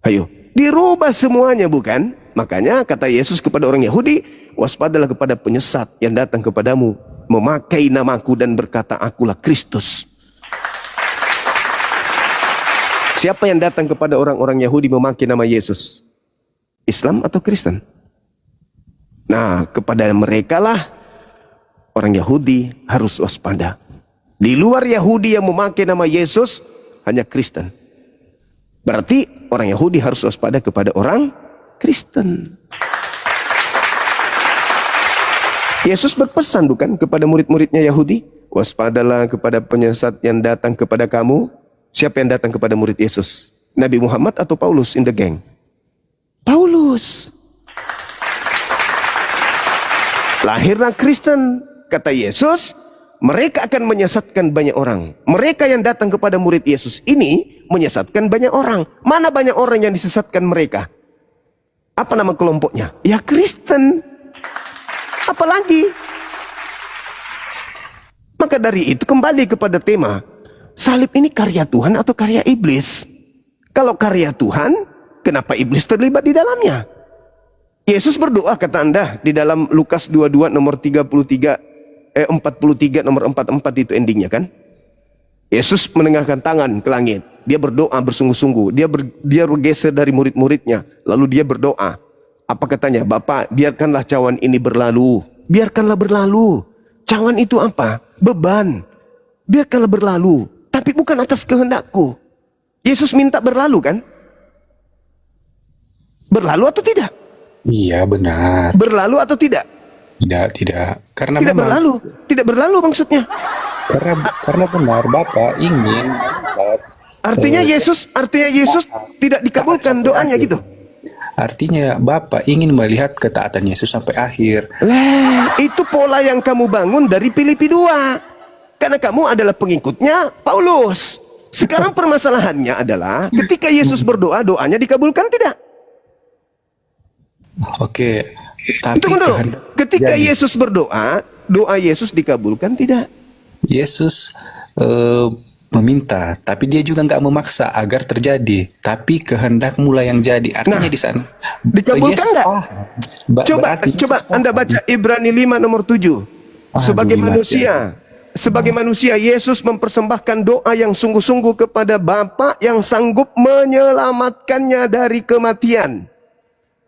Ayo, dirubah semuanya, bukan? Makanya kata Yesus kepada orang Yahudi, waspadalah kepada penyesat yang datang kepadamu memakai namaku dan berkata, akulah Kristus. Siapa yang datang kepada orang-orang Yahudi memakai nama Yesus? Islam atau Kristen? Nah, kepada mereka lah orang Yahudi harus waspada. Di luar Yahudi yang memakai nama Yesus hanya Kristen. Berarti orang Yahudi harus waspada kepada orang Kristen. Yesus berpesan bukan kepada murid-muridnya Yahudi? Waspadalah kepada penyesat yang datang kepada kamu. Siapa yang datang kepada murid Yesus? Nabi Muhammad atau Paulus in the gang? Paulus. Lahirlah Kristen, kata Yesus, mereka akan menyesatkan banyak orang. Mereka yang datang kepada murid Yesus ini menyesatkan banyak orang. Mana banyak orang yang disesatkan mereka? Apa nama kelompoknya? Ya Kristen. Apalagi? Maka dari itu kembali kepada tema, salib ini karya Tuhan atau karya iblis? Kalau karya Tuhan, kenapa iblis terlibat di dalamnya? Yesus berdoa, kata Anda, di dalam Lukas 22 nomor 43 nomor 44 itu endingnya kan? Yesus menengahkan tangan ke langit. Dia berdoa bersungguh-sungguh. Dia bergeser dari murid-muridnya. Lalu dia berdoa. Apa katanya? Bapa, biarkanlah cawan ini berlalu. Biarkanlah berlalu. Cawan itu apa? Beban. Biarkanlah berlalu. Tapi bukan atas kehendakku. Yesus minta berlalu kan? Berlalu atau tidak? Iya, benar. Berlalu atau tidak? Tidak. Karena Tidak memang berlalu. Tidak berlalu maksudnya. karena benar Bapak ingin Artinya Yesus tidak dikabulkan doanya gitu. artinya Bapak ingin melihat ketaatan Yesus sampai akhir. Itu pola yang kamu bangun dari Filipi 2. Karena kamu adalah pengikutnya Paulus. Sekarang permasalahannya adalah ketika Yesus berdoa, doanya dikabulkan tidak? Oke, tapi Tunggu dulu. Ketika Yesus berdoa, doa Yesus dikabulkan tidak? Yesus meminta, tapi dia juga nggak memaksa agar terjadi. Tapi kehendak mulai yang jadi. Artinya di sana dikabulkan Yesus nggak? berarti Coba Anda baca Ibrani 5 nomor 7. Sebagai manusia, Yesus mempersembahkan doa yang sungguh-sungguh kepada Bapa yang sanggup menyelamatkannya dari kematian.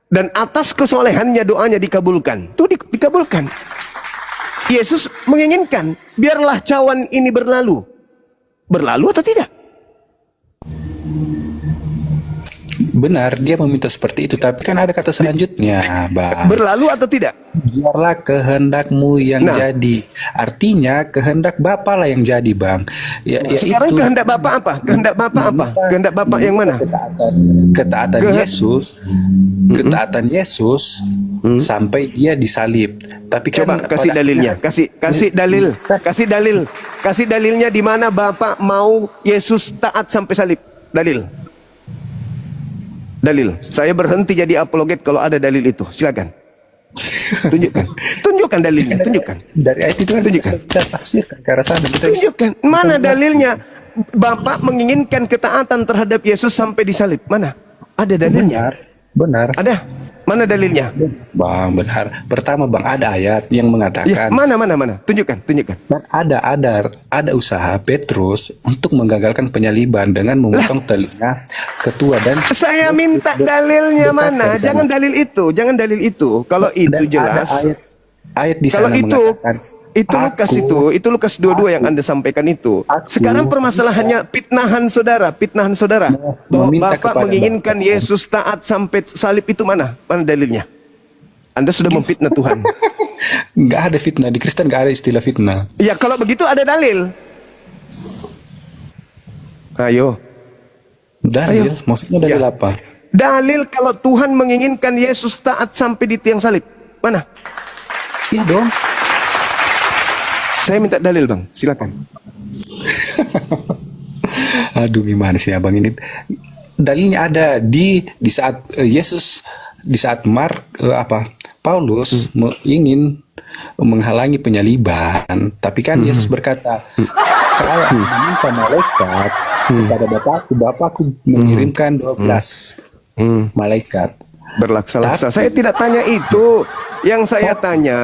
Dan atas kesolehannya doanya dikabulkan. Itu dikabulkan. Yesus menginginkan, biarlah cawan ini berlalu. Berlalu atau tidak? Benar, dia meminta seperti itu. Tapi kan ada kata selanjutnya, Bang. Berlalu atau tidak? Biarlah kehendakmu yang jadi. Artinya kehendak Bapa lah yang jadi, Bang. Sekarang kehendak Bapak apa? Kehendak Bapak apa? Kehendak Bapak yang mana? Ketaatan Yesus. Ketaatan Yesus sampai dia disalib. Tapi coba kasih dalilnya. Kasih dalilnya di mana Bapak mau Yesus taat sampai salib. Dalil. Saya berhenti jadi apologet kalau ada dalil itu. Silakan. Tunjukkan dalilnya. Tunjukkan. Dari ayat itu kan kita tafsirkan ke arah sana. Tunjukkan. Mana dalilnya? Bapak menginginkan ketaatan terhadap Yesus sampai disalib. Mana? Ada dalilnya. Benar. Ada. Mana dalilnya? Bang, benar. Pertama, Bang, ada ayat yang mengatakan. Ya, mana? Tunjukkan. Dan ada usaha Petrus untuk menggagalkan penyaliban dengan memotong telinga ketua dan. Saya minta dalilnya mana? Jangan dalil itu. Kalau itu jelas. Ayat di kalau sana mengatakan. Itu Lukas 22 yang Anda sampaikan itu. Sekarang permasalahannya pitnahan saudara. Bahwa Bapak menginginkan Yesus taat sampai salib itu mana? Mana dalilnya? Anda sudah memfitnah Tuhan. Nggak ada fitnah. Di Kristen nggak ada istilah fitnah. Ya kalau begitu ada dalil. Ayo. Dalil? Maksudnya dalil apa? Dalil kalau Tuhan menginginkan Yesus taat sampai di tiang salib. Mana? Iya dong. Saya minta dalil, Bang. Silakan. Aduh, gimana sih abang ini? Dalilnya ada di saat Yesus, di saat Paulus ingin menghalangi penyaliban, tapi kan Yesus berkata, kalau meminta malaikat kepada Bapakku mengirimkan 12 malaikat berlaksa-laksa. Saya tidak tanya itu. Yang saya tanya,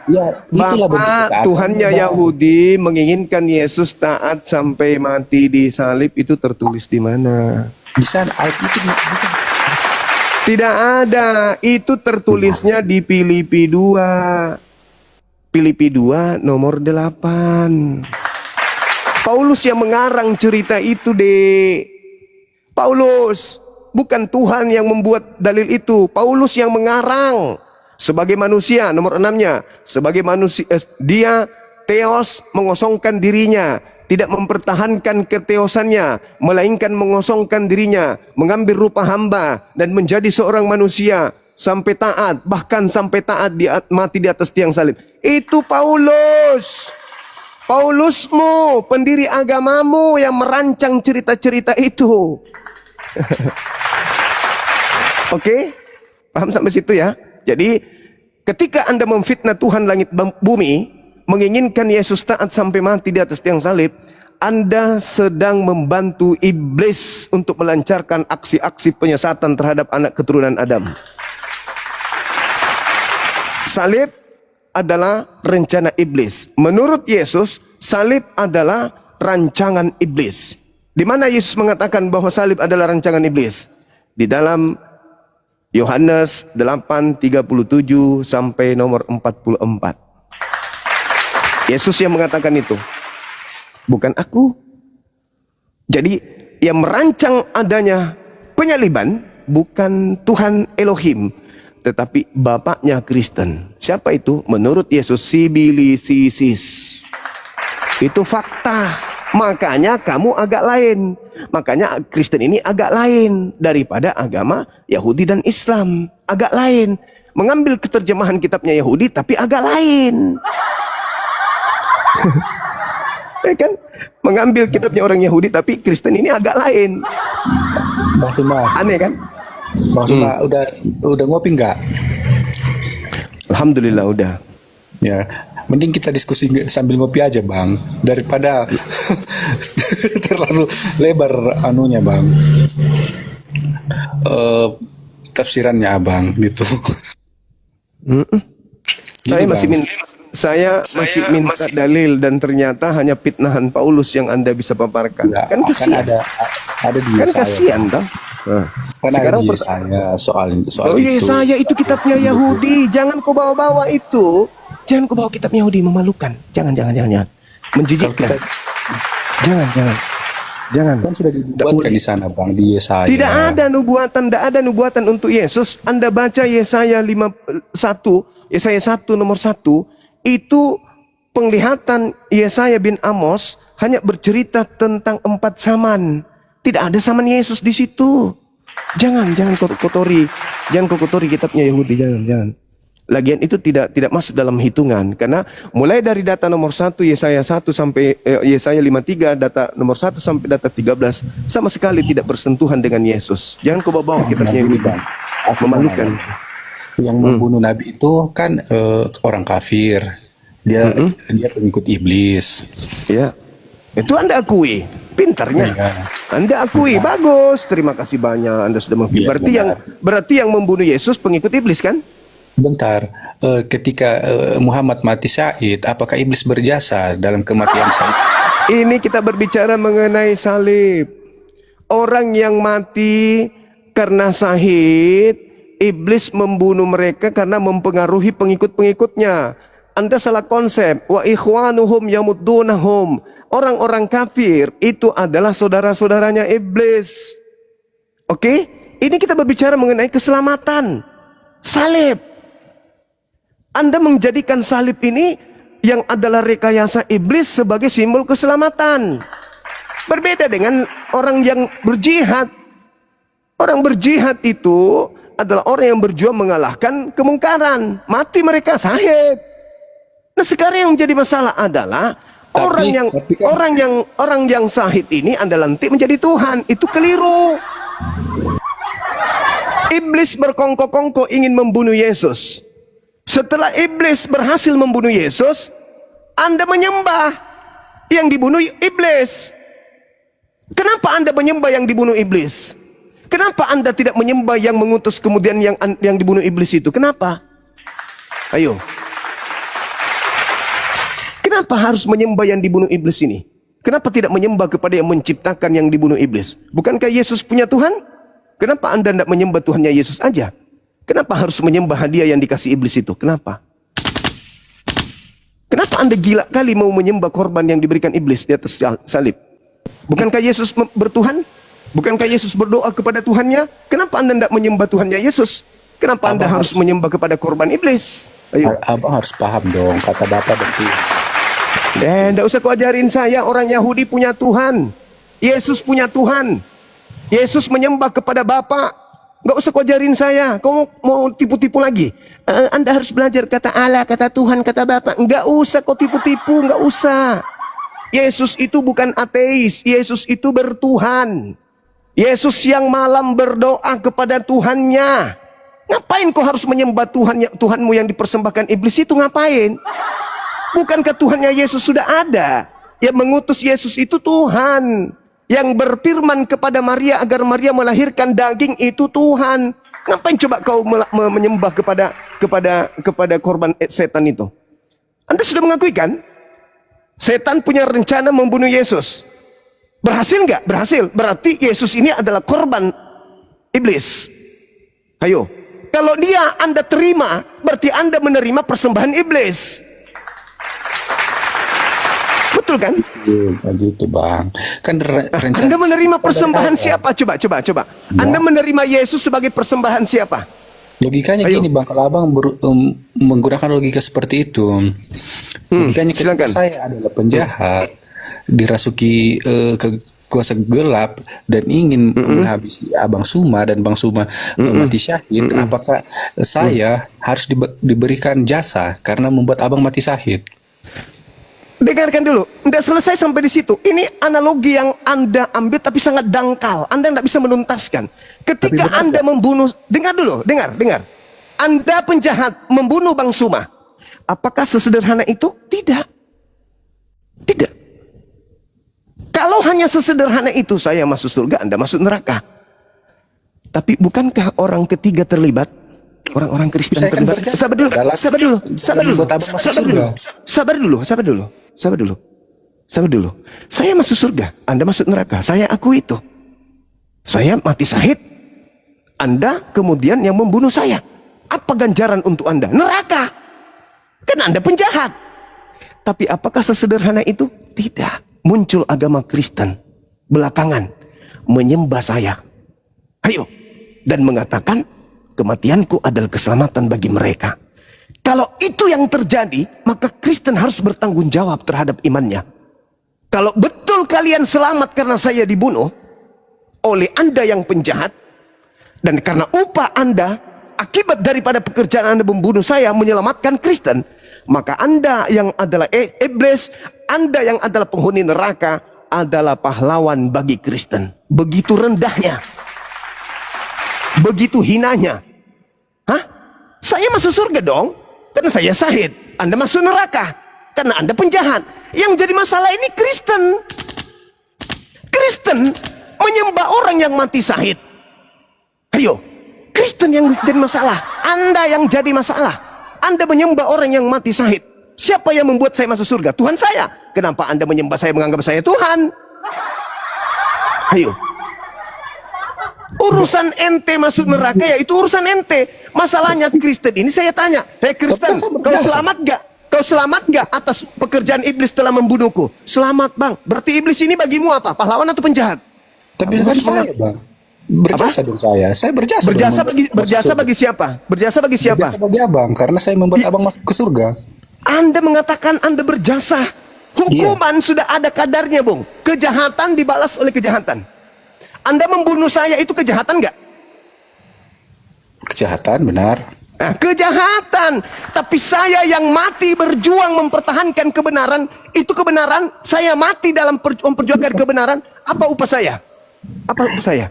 Ya, itulah bentuk Bapak ketaatan, Tuhannya Bang. Yahudi menginginkan Yesus taat sampai mati di salib, itu tertulis di mana? Di sana ayat itu bisa. Tidak ada. Itu tertulisnya di Filipi 2. Filipi 2 nomor 8. Paulus yang mengarang cerita itu, Dek. Paulus, bukan Tuhan yang membuat dalil itu. Paulus yang mengarang. Sebagai manusia, nomor 6-nya, sebagai manusia, dia teos, mengosongkan dirinya, tidak mempertahankan keteosannya, melainkan mengosongkan dirinya, mengambil rupa hamba dan menjadi seorang manusia sampai taat, bahkan sampai taat mati di atas tiang salib. Itu Paulus. Paulusmu, pendiri agamamu yang merancang cerita-cerita itu. Oke? Paham sampai situ ya? Jadi ketika Anda memfitnah Tuhan langit bumi, menginginkan Yesus taat sampai mati di atas tiang salib, Anda sedang membantu iblis untuk melancarkan aksi-aksi penyesatan terhadap anak keturunan Adam. Salib adalah rencana iblis. Menurut Yesus, salib adalah rancangan iblis. Di mana Yesus mengatakan bahwa salib adalah rancangan iblis? Di dalam Yohanes 8:37 sampai nomor 44. Yesus yang mengatakan itu, bukan aku. Jadi yang merancang adanya penyaliban bukan Tuhan Elohim, tetapi bapaknya Kristen. Siapa itu? Menurut Yesus, Sibilisis. Itu fakta. Makanya kamu agak lain. Makanya Kristen ini agak lain daripada agama Yahudi dan Islam. Agak lain. Mengambil keterjemahan kitabnya Yahudi tapi agak lain. Ya kan? Mengambil kitabnya orang Yahudi tapi Kristen ini agak lain. Bang Suma, Aneh kan? Bang Suma udah ngopi nggak? Alhamdulillah udah. Ya, mending kita diskusi sambil ngopi aja, Bang, daripada terlalu lebar anunya, Bang. Tafsirannya Abang gitu. Saya masih minta dalil dan ternyata hanya fitnahan Paulus yang Anda bisa paparkan. Enggak, Kan kasihan. ada di Kan Yesaya, kasihan Bang. toh. Nah, Kan sekarang ada di Yesaya soal oh iya, itu. saya itu kitabnya Yahudi. Jangan kau bawa-bawa itu. Jangan kau bawa kitab Yahudi, memalukan. Jangan. Menjijikkan. Jangan. Kan sudah dibuatkan di sana, Bang, di Yesaya. Tidak ada nubuatan untuk Yesus. Anda baca Yesaya 1 nomor 1, itu penglihatan Yesaya bin Amos hanya bercerita tentang 4 zaman. Tidak ada zaman Yesus di situ. Jangan kau kotori kitabnya Yahudi, jangan. Lagian itu tidak masuk dalam hitungan, karena mulai dari data nomor 1 Yesaya 1 sampai Yesaya 53, data nomor 1 sampai data 13 sama sekali tidak bersentuhan dengan Yesus. Jangan kau bawa kitabnya Yahudi, Bang. Memalukan. Yang membunuh Nabi itu kan orang kafir. Dia pengikut iblis. Ya. Itu Anda akui. Pintarnya. Iya. Anda akui. Bagus. Terima kasih banyak. Anda sudah mengakui. Iya, berarti yang membunuh Yesus pengikut iblis kan? Bentar, ketika Muhammad mati syahid, apakah iblis berjasa dalam kematian syahid? Ini kita berbicara mengenai salib. Orang yang mati karena syahid, iblis membunuh mereka karena mempengaruhi pengikut-pengikutnya. Anda salah konsep. Wa ikhwanuhum yamuddunahum. Orang-orang kafir itu adalah saudara-saudaranya iblis. Oke? Ini kita berbicara mengenai keselamatan. Salib. Anda menjadikan salib ini yang adalah rekayasa iblis sebagai simbol keselamatan. Berbeda dengan orang yang berjihad. Orang berjihad itu adalah orang yang berjuang mengalahkan kemungkaran. Mati mereka syahid. Nah, sekarang yang menjadi masalah adalah orang yang syahid ini adalah nanti menjadi Tuhan. Itu keliru. Iblis berkongkok-kongkok ingin membunuh Yesus. Setelah iblis berhasil membunuh Yesus, Anda menyembah yang dibunuh iblis. Kenapa Anda menyembah yang dibunuh iblis? Kenapa Anda tidak menyembah yang mengutus kemudian yang dibunuh iblis itu? Kenapa? Ayo. Kenapa harus menyembah yang dibunuh iblis ini? Kenapa tidak menyembah kepada yang menciptakan yang dibunuh iblis? Bukankah Yesus punya Tuhan? Kenapa Anda tidak menyembah Tuhannya Yesus aja? Kenapa harus menyembah hadiah yang dikasih iblis itu? Kenapa? Kenapa Anda gila kali mau menyembah korban yang diberikan iblis di atas salib? Bukankah Yesus bertuhan? Bukankah Yesus berdoa kepada Tuhannya? Kenapa Anda tidak menyembah Tuhannya Yesus? Kenapa Anda harus menyembah kepada korban iblis? Ayo. Abang harus paham dong kata Bapak dan Tuhan. Tidak usah kau ajarin saya, orang Yahudi punya Tuhan. Yesus punya Tuhan. Yesus menyembah kepada Bapa. Nggak usah kau ajarin saya. Kau mau tipu-tipu lagi. Anda harus belajar kata Allah, kata Tuhan, kata Bapa. Nggak usah kau tipu-tipu, nggak usah. Yesus itu bukan ateis. Yesus itu bertuhan. Yesus yang malam berdoa kepada Tuhannya. Ngapain kau harus menyembah Tuhanmu yang dipersembahkan iblis itu? Ngapain? Bukankah Tuhannya Yesus sudah ada? Yang mengutus Yesus itu Tuhan. Yang berfirman kepada Maria agar Maria melahirkan daging itu Tuhan. Ngapain coba kau menyembah kepada korban setan itu? Anda sudah mengakui kan? Setan punya rencana membunuh Yesus. Berhasil nggak? Berhasil. Berarti Yesus ini adalah korban iblis. Ayo. Kalau dia Anda terima, berarti Anda menerima persembahan iblis. Betul kan? Gitu bang. Kan Anda menerima persembahan siapa? Coba. Anda menerima Yesus sebagai persembahan siapa? Logikanya gini bang, kalau abang menggunakan logika seperti itu, logikanya ketika saya adalah penjahat, dirasuki ke kuasa gelap dan ingin menghabisi Abang Suma dan Bang Suma mati syahid, apakah saya harus diberikan jasa karena membuat Abang mati syahid? Dengarkan dulu, tidak selesai sampai di situ. Ini analogi yang Anda ambil tapi sangat dangkal. Anda tidak bisa menuntaskan. Ketika Anda membunuh, dengar dulu, dengar. Anda penjahat membunuh Bang Suma. Apakah sesederhana itu? Tidak. Kalau hanya sesederhana itu, saya masuk surga, Anda masuk neraka. Tapi bukankah orang ketiga terlibat? Orang-orang Kristen terlibat. Sabar dulu. Saya masuk surga, Anda masuk neraka. Saya akui itu. Saya mati syahid. Anda kemudian yang membunuh saya. Apa ganjaran untuk Anda? Neraka. Kan Anda penjahat. Tapi apakah sesederhana itu? Tidak. Muncul agama Kristen belakangan menyembah saya. Ayo. Dan mengatakan kematianku adalah keselamatan bagi mereka. Kalau itu yang terjadi, maka Kristen harus bertanggung jawab terhadap imannya. Kalau betul kalian selamat karena saya dibunuh oleh Anda yang penjahat, dan karena upah Anda akibat daripada pekerjaan Anda membunuh saya menyelamatkan Kristen, maka Anda yang adalah iblis, Anda yang adalah penghuni neraka adalah pahlawan bagi Kristen. Begitu rendahnya, begitu hinanya. Hah? Saya masuk surga dong karena saya syahid. Anda masuk neraka karena Anda penjahat. Yang jadi masalah ini Kristen menyembah orang yang mati syahid. Ayo, Kristen yang jadi masalah. Anda yang jadi masalah. Anda menyembah orang yang mati syahid. Siapa yang membuat saya masuk surga? Tuhan saya. Kenapa Anda menyembah saya, menganggap saya Tuhan? Ayo. Urusan ente masuk neraka ya itu urusan ente. Masalahnya Kristen ini saya tanya, hei Kristen, kau selamat gak? Kau selamat gak atas pekerjaan iblis telah membunuhku? Selamat bang. Berarti iblis ini bagimu apa? Pahlawan atau penjahat? Tapi kan saya bang berjasa dong saya. Saya berjasa. Berjasa bagi siapa? Berjasa bagi siapa? Berjasa bagi abang karena saya membuat abang masuk ke surga. Anda mengatakan Anda berjasa. Hukuman sudah ada kadarnya, Bung. Kejahatan dibalas oleh kejahatan. Anda membunuh saya itu kejahatan nggak? Kejahatan, benar. Nah, kejahatan. Tapi saya yang mati berjuang mempertahankan kebenaran, itu kebenaran. Saya mati dalam memperjuangkan kebenaran. Apa upah saya? Apa upah saya?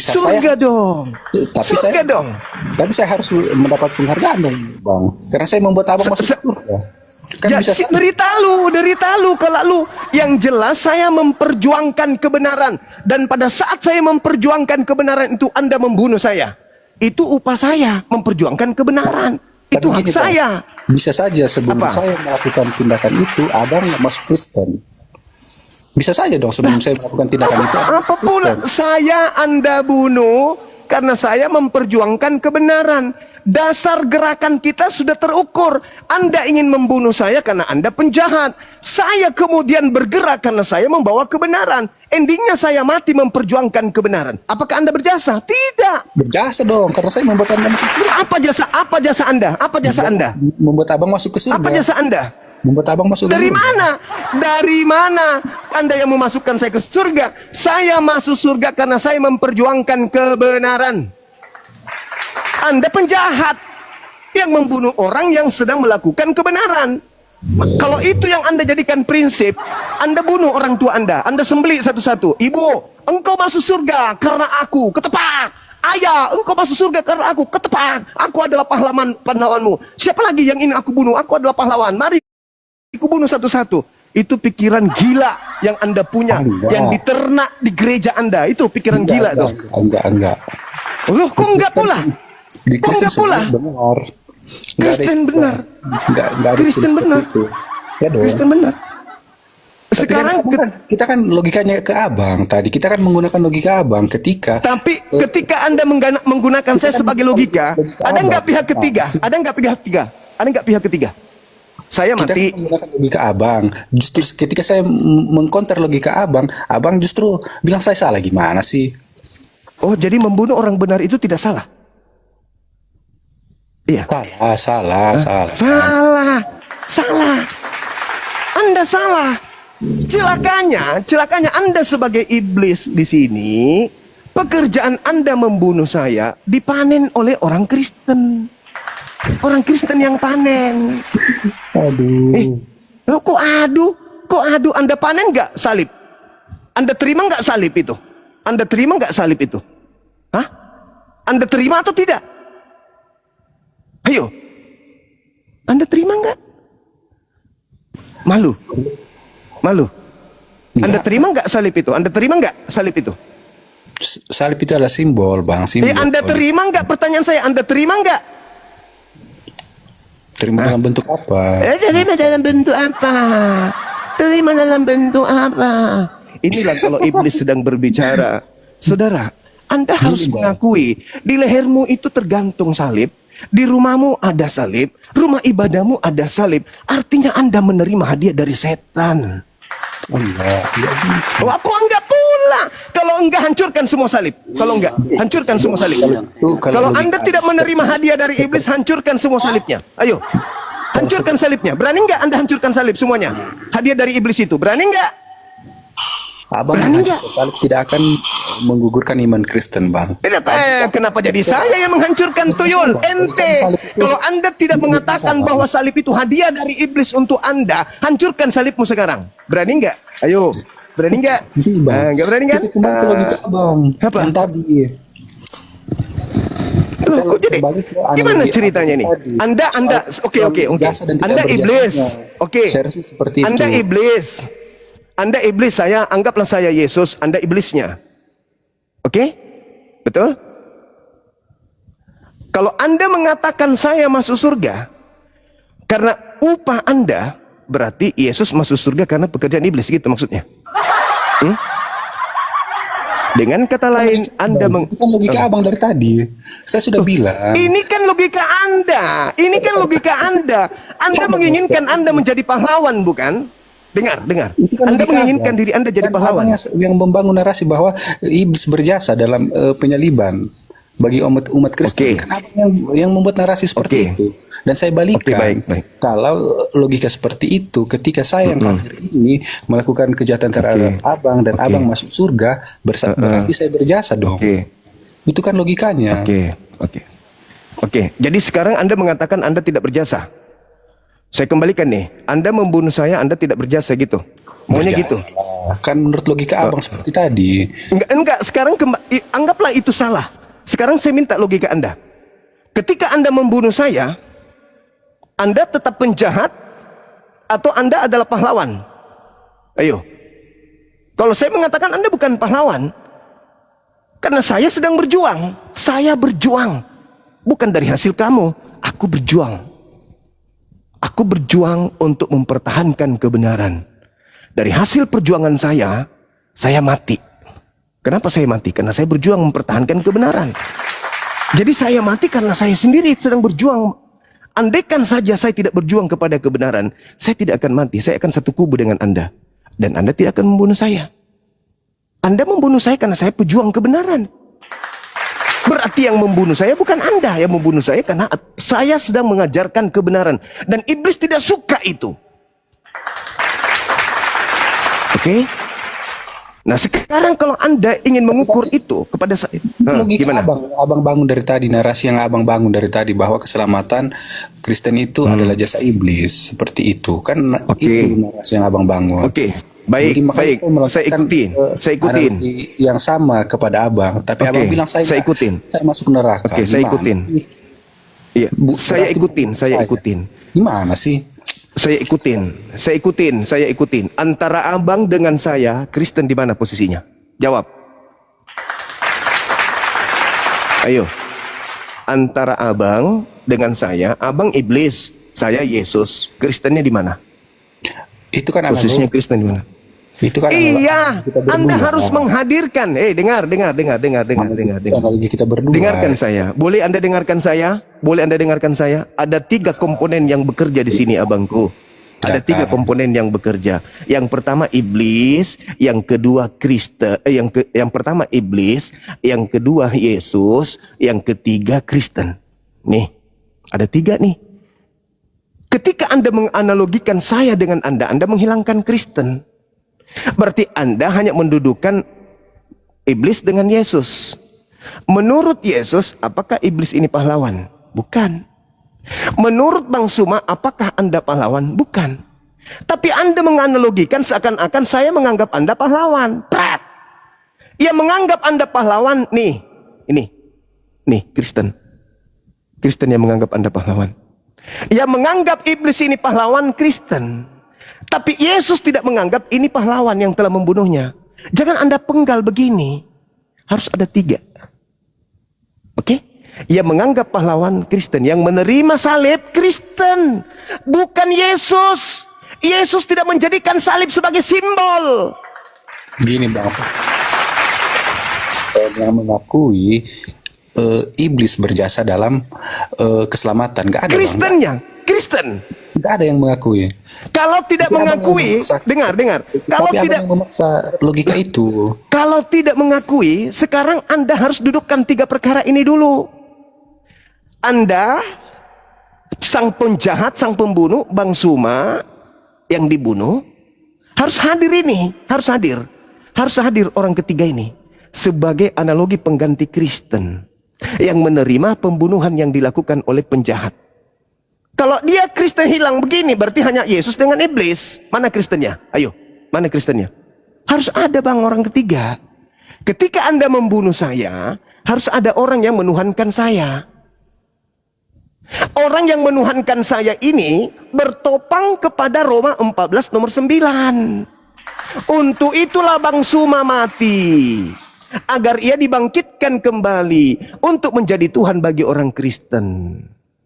Surga dong. Surga dong. Tapi saya harus mendapat penghargaan dong, Bang. Karena saya membuat abang masuk surga. Kan ya, derita lu kalau lu. Yang jelas saya memperjuangkan kebenaran. Dan pada saat saya memperjuangkan kebenaran itu Anda membunuh saya. Itu upah saya memperjuangkan kebenaran. Itu hak gini, Bang. saya. Bisa saja sebelum Apa? saya melakukan tindakan itu, Abang masuk Kristen. Bisa saja dong sebelum saya melakukan tindakan itu. Apa pula saya Anda bunuh karena saya memperjuangkan kebenaran. Dasar gerakan kita sudah terukur. Anda ingin membunuh saya karena Anda penjahat. Saya kemudian bergerak karena saya membawa kebenaran. Endingnya saya mati memperjuangkan kebenaran. Apakah Anda berjasa? Tidak. Berjasa dong, karena saya membuat Anda masuk surga. Apa jasa Anda? Apa jasa Anda? Membuat Abang masuk ke surga. Apa jasa Anda? Membuat Abang masuk ke Dari surga. mana? Dari mana Anda yang memasukkan saya ke surga? Saya masuk surga karena saya memperjuangkan kebenaran. Anda penjahat yang membunuh orang yang sedang melakukan kebenaran. Kalau itu yang Anda jadikan prinsip, Anda bunuh orang tua Anda sembelih satu-satu. Ibu, engkau masuk surga karena aku, ketepak. Ayah, engkau masuk surga karena aku, ketepak. Aku adalah pahlawanmu. Siapa lagi yang ingin aku bunuh? Aku adalah pahlawan. Mari aku bunuh satu-satu. Itu pikiran gila yang Anda punya, yang diternak di gereja Anda. Itu pikiran gila tuh. Enggak. Loh, kok enggak pula? Di Kok Kristen enggak pula? benar. Kristen benar. Enggak ada Kristen istilah benar. seperti itu. Ya dong. Kristen benar. Tapi Sekarang kita kan logikanya ke Abang tadi. Kita kan menggunakan logika Abang ketika tapi ketika Anda menggunakan saya sebagai logika, ada enggak pihak ketiga? Ada enggak pihak ketiga? Ada enggak pihak ketiga? Saya kita mati. kan menggunakan logika Abang. Justru ketika saya mengkonter logika Abang, Abang justru bilang saya salah. Gimana sih? Oh, jadi membunuh orang benar itu tidak salah? Iya. Salah. Salah. Anda salah. Celakanya Anda sebagai iblis di sini, pekerjaan Anda membunuh saya dipanen oleh orang Kristen. Orang Kristen yang panen. Aduh. Kok adu? Anda panen nggak salib? Anda terima nggak salib itu? Anda terima nggak salib itu? Hah? Anda terima atau tidak? Ayo. Anda terima nggak? Malu. Anda terima nggak salib itu? Anda terima nggak salib itu? Salib itu adalah simbol, Bang. Simbol. Anda terima nggak? Pertanyaan saya, Anda terima nggak? Terima dalam bentuk apa? Terima dalam bentuk apa? Terima dalam bentuk apa? Inilah kalau iblis sedang berbicara. Saudara, Anda harus mengakui di lehermu itu tergantung salib. Di rumahmu ada salib, rumah ibadahmu ada salib. Artinya Anda menerima hadiah dari setan. Enggak. Oh, aku enggak pula. Kalau enggak, hancurkan semua salib. Kalau enggak, hancurkan semua salib. Kalau Anda tidak menerima hadiah dari iblis, hancurkan semua salibnya. Ayo, hancurkan salibnya. Berani enggak Anda hancurkan salib semuanya? Hadiah dari iblis itu. Berani enggak? Abang salib tidak akan menggugurkan iman Kristen, Bang. Kenapa jadi saya yang menghancurkan tuyul? Ente. Kalau Anda tidak mengatakan bahwa salib itu hadiah dari iblis untuk Anda, hancurkan salibmu sekarang. Berani enggak? Ayo. Berani enggak? Enggak berani kan? Kita kembali ke logika Abang. Apa? Yang tadi. Kok jadi? Gimana ceritanya nih? Anda, oke. Anda iblis. Oke. Anda iblis. Anda iblis, saya anggaplah saya Yesus, Anda iblisnya. Oke? Betul? Kalau Anda mengatakan saya masuk surga karena upah Anda, berarti Yesus masuk surga karena pekerjaan iblis, gitu maksudnya. Dengan kata lain, Anda Itu logika Abang dari tadi. Saya sudah bilang. Ini kan logika Anda. Anda menginginkan Anda menjadi pahlawan, bukan? Dengar. Anda menginginkan diri Anda jadi pahlawan. Yang membangun narasi bahwa iblis berjasa dalam penyaliban bagi umat Kristen. Kan Abang yang membuat narasi seperti itu. Dan saya balikkan. Kalau logika seperti itu, ketika saya yang kafir ini melakukan kejahatan terhadap Abang dan Abang masuk surga, berarti saya berjasa dong. Itu kan logikanya. Oke. Jadi sekarang Anda mengatakan Anda tidak berjasa. Saya kembalikan nih, Anda membunuh saya, Anda tidak berjasa gitu. Maunya gitu. Kan menurut logika Abang seperti tadi. Enggak. Sekarang anggaplah itu salah. Sekarang saya minta logika Anda. Ketika Anda membunuh saya, Anda tetap penjahat atau Anda adalah pahlawan? Ayo. Kalau saya mengatakan Anda bukan pahlawan, karena saya sedang berjuang. Saya berjuang. Bukan dari hasil kamu. Aku aku berjuang. Aku berjuang untuk mempertahankan kebenaran. Dari hasil perjuangan saya mati. Kenapa saya mati? Karena saya berjuang mempertahankan kebenaran. Jadi saya mati karena saya sendiri sedang berjuang. Andaikan saja saya tidak berjuang kepada kebenaran, saya tidak akan mati. Saya akan satu kubu dengan Anda. Dan Anda tidak akan membunuh saya. Anda membunuh saya karena saya pejuang kebenaran. Berarti yang membunuh saya bukan Anda. Yang membunuh saya karena saya sedang mengajarkan kebenaran. Dan iblis tidak suka itu. Oke? Nah sekarang kalau Anda ingin mengukur itu kepada saya, Logika gimana? abang bangun dari tadi, narasi yang abang bangun dari tadi bahwa keselamatan Kristen itu adalah jasa iblis, seperti itu kan? Itu narasi yang abang bangun. Baik, Jadi, makanya saya ikutin. analogi yang sama kepada abang, tapi abang bilang saya ikutin. Saya masuk neraka. Oke, saya Gimana? ikutin. Iya, saya ikutin. Gimana sih? Saya ikutin. Antara abang dengan saya, Kristen di mana posisinya? Jawab. Ayo. Antara abang dengan saya, abang iblis, saya Yesus. Kristennya di mana? Itu kan posisinya Kristen di mana? Itu kan iya, Anda harus menghadirkan. Dengar. Kita berdua. Dengarkan saya. Boleh Anda dengarkan saya? Ada 3 komponen yang bekerja di sini, abangku. Ada 3 komponen yang bekerja. Yang pertama iblis, yang kedua Kristen, yang pertama iblis, yang kedua Yesus, yang ketiga Kristen. Nih, ada 3 nih. Ketika Anda menganalogikan saya dengan Anda menghilangkan Kristen. Berarti Anda hanya mendudukkan iblis dengan Yesus. Menurut Yesus, apakah iblis ini pahlawan? Bukan. Menurut Bang Suma, apakah Anda pahlawan? Bukan. Tapi Anda menganalogikan seakan-akan saya menganggap Anda pahlawan. Prat. Ia menganggap Anda pahlawan. Nih, Kristen. Kristen yang menganggap Anda pahlawan. Ia menganggap iblis ini pahlawan Kristen. Tapi Yesus tidak menganggap ini pahlawan yang telah membunuhnya. Jangan Anda penggal begini. Harus ada 3. Oke? Ia menganggap pahlawan Kristen. Yang menerima salib Kristen. Bukan Yesus. Yesus tidak menjadikan salib sebagai simbol. Gini Bang. Yang mengakui iblis berjasa dalam keselamatan. Gak ada. Kristennya. Kristen. Gak ada yang mengakui. Kalau tidak mengakui, dengar. Kalau tidak memaksa logika itu. Kalau tidak mengakui, sekarang Anda harus dudukkan 3 perkara ini dulu. Anda, sang penjahat, sang pembunuh, Bang Suma yang dibunuh, harus hadir ini, harus hadir orang ketiga ini sebagai analogi pengganti Kristen yang menerima pembunuhan yang dilakukan oleh penjahat. Kalau dia Kristen hilang begini, berarti hanya Yesus dengan iblis. Mana Kristennya? Ayo, mana Kristennya? Harus ada Bang orang ketiga. Ketika Anda membunuh saya, harus ada orang yang menuhankan saya. Orang yang menuhankan saya ini bertopang kepada Roma 14 nomor 9. Untuk itulah Bang Suma mati, agar ia dibangkitkan kembali untuk menjadi Tuhan bagi orang Kristen.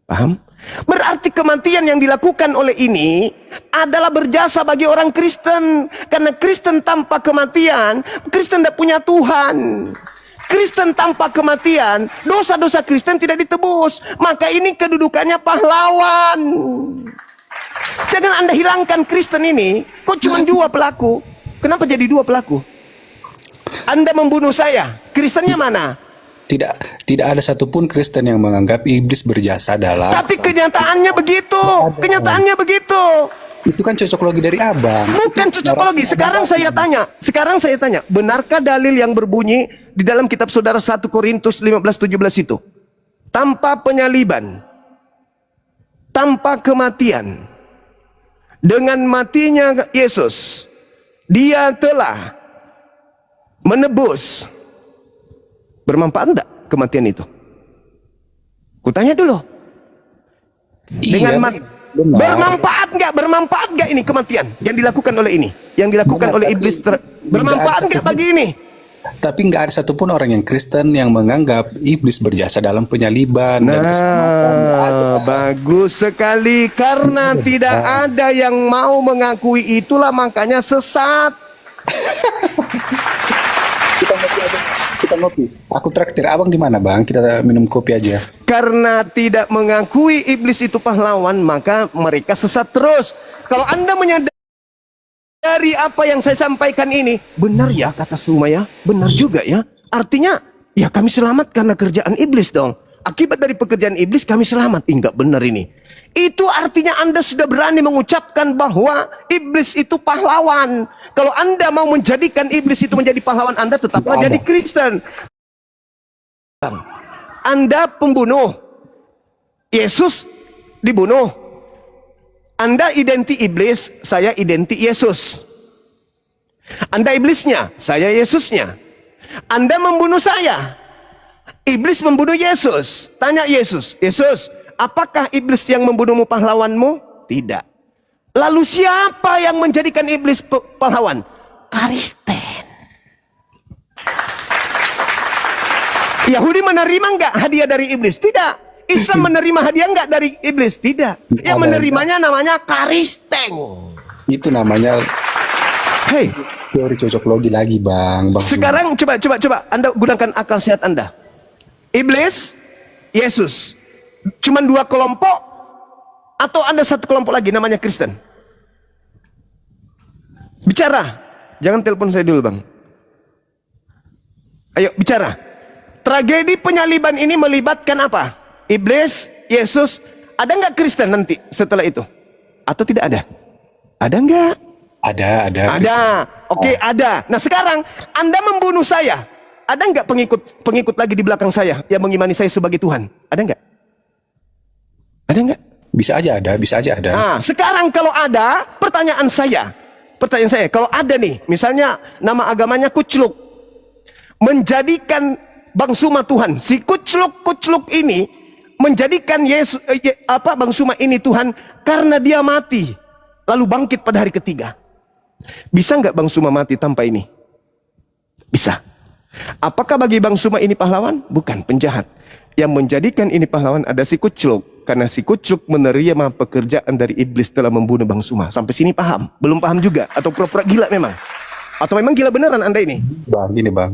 Paham? Berarti kematian yang dilakukan oleh ini adalah berjasa bagi orang Kristen. Karena Kristen tanpa kematian, Kristen tidak punya Tuhan. Kristen tanpa kematian, dosa-dosa Kristen tidak ditebus. Maka ini kedudukannya pahlawan. Jangan Anda hilangkan Kristen ini. Kok cuma 2 pelaku? Kenapa jadi 2 pelaku? Anda membunuh saya, Kristennya mana? Tidak ada satupun Kristen yang menganggap iblis berjasa dalam. Tapi kenyataannya begitu. Itu kan cocok logi dari abang. Bukan cocok logi. Sekarang saya tanya. Benarkah dalil yang berbunyi di dalam kitab saudara 1 Korintus 15:17 itu? Tanpa penyaliban, tanpa kematian, dengan matinya Yesus, Dia telah menebus. Bermanfaat enggak kematian itu? Kutanya dulu. Dengan bermanfaat enggak ini kematian yang dilakukan oleh ini? Yang dilakukan oleh iblis bermanfaat enggak bagi ini? Tapi nggak ada satupun orang yang Kristen yang menganggap iblis berjasa dalam penyaliban dan keselamatan. Nggak ada. Bagus sekali. Karena tidak ada yang mau mengakui itulah makanya sesat. Kita ngopi. Aku traktir abang di mana bang? Kita minum kopi aja. Karena tidak mengakui iblis itu pahlawan, maka mereka sesat terus. Kalau Anda menyadari dari apa yang saya sampaikan ini, benar ya kata Sumaya, benar juga ya. Artinya, ya kami selamat karena kerjaan iblis dong. Akibat dari pekerjaan iblis kami selamat. Enggak benar ini. Itu artinya Anda sudah berani mengucapkan bahwa iblis itu pahlawan. Kalau Anda mau menjadikan iblis itu menjadi pahlawan, Anda tetaplah jadi Kristen. Anda pembunuh. Yesus dibunuh. Anda identik iblis, saya identik Yesus. Anda iblisnya, saya Yesusnya. Anda membunuh saya. Iblis membunuh Yesus. Tanya Yesus, Yesus, apakah iblis yang membunuhmu pahlawanmu? Tidak. Lalu siapa yang menjadikan iblis pahlawan? Kristen. Yahudi menerima enggak hadiah dari iblis? Tidak. Islam menerima hadiah enggak dari iblis? Tidak. Yang menerimanya namanya Kristen. Itu namanya teori cocok logi lagi bang. Sekarang coba Anda gunakan akal sehat Anda. Iblis, Yesus, cuman dua kelompok atau ada satu kelompok lagi namanya Kristen? Bicara, jangan telepon saya dulu bang. Ayo bicara. Tragedi penyaliban ini melibatkan apa? Iblis, Yesus, ada nggak Kristen nanti setelah itu? Atau tidak ada? Ada nggak? Ada. Ada. Oke, ada. Nah sekarang Anda membunuh saya. Ada nggak pengikut lagi di belakang saya yang mengimani saya sebagai Tuhan? Ada nggak? Ada nggak? Bisa aja ada. Nah, sekarang kalau ada, pertanyaan saya, kalau ada nih, misalnya nama agamanya Kucluk, menjadikan Bang Suma Tuhan, si Kucluk ini menjadikan Yesus Bang Suma ini Tuhan karena dia mati lalu bangkit pada hari ketiga. Bisa nggak Bang Suma mati tanpa ini? Bisa. Apakah bagi Bang Suma ini pahlawan? Bukan, penjahat. Yang menjadikan ini pahlawan ada si Kucluk, karena si Kucluk menerima pekerjaan dari iblis telah membunuh Bang Suma. Sampai sini paham? Belum paham juga? Atau pura-pura gila memang? Atau memang gila beneran Anda ini? Bang, gini bang,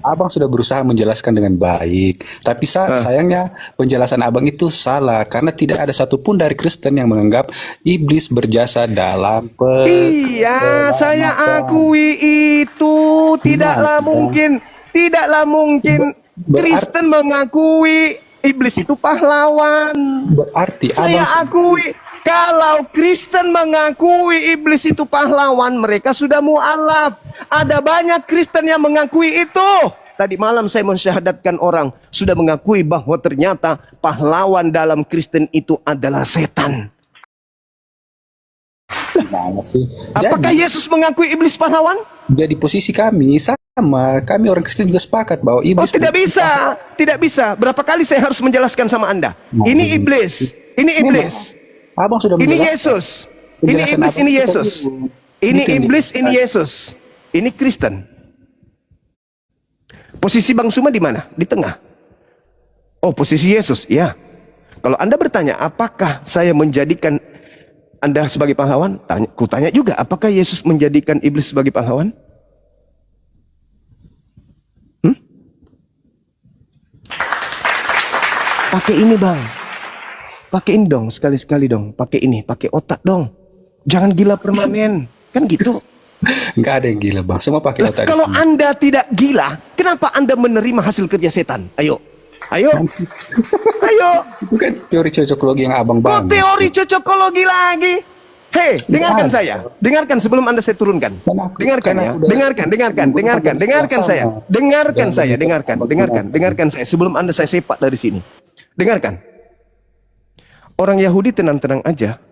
abang sudah berusaha menjelaskan dengan baik, tapi sayangnya penjelasan abang itu salah, karena tidak ada satupun dari Kristen yang menganggap iblis berjasa dalam Iya, saya akui itu. Tidaklah mungkin Kristen mengakui iblis itu pahlawan. Berarti saya akui. Kalau Kristen mengakui iblis itu pahlawan, mereka sudah mu'alaf. Ada banyak Kristen yang mengakui itu. Tadi malam saya mensyahadatkan orang sudah mengakui bahwa ternyata pahlawan dalam Kristen itu adalah setan. Apakah Yesus mengakui iblis pahlawan? Jadi posisi kami sama, kami orang Kristen juga sepakat bahwa iblis. Oh tidak bisa. Berapa kali saya harus menjelaskan sama Anda? Ini iblis. Abang sudah ini Yesus. Ini iblis, ini Yesus. Ini iblis, ini Yesus. Ini Kristen. Posisi Bang Suma di mana? Di tengah. Oh, posisi Yesus. Ya. Kalau Anda bertanya, apakah saya menjadikan Anda sebagai pahlawan? Kutanya juga, apakah Yesus menjadikan iblis sebagai pahlawan? Pakai ini bang. Pakai ini dong, sekali-sekali dong. Pakai ini, pakai otak dong. Jangan gila permanen. Kan gitu. Nggak ada yang gila bang, semua pakai otak. Kalau Anda tidak gila, kenapa Anda menerima hasil kerja setan? Ayo. Itu kan teori cocokologi yang abang bangun. Kok teori cocokologi lagi? Hei, dengarkan saya. Dengarkan sebelum Anda saya turunkan. Dengarkan ya. Dengarkan saya sebelum Anda saya sepak dari sini. Dengarkan. Orang Yahudi tenang-tenang aja.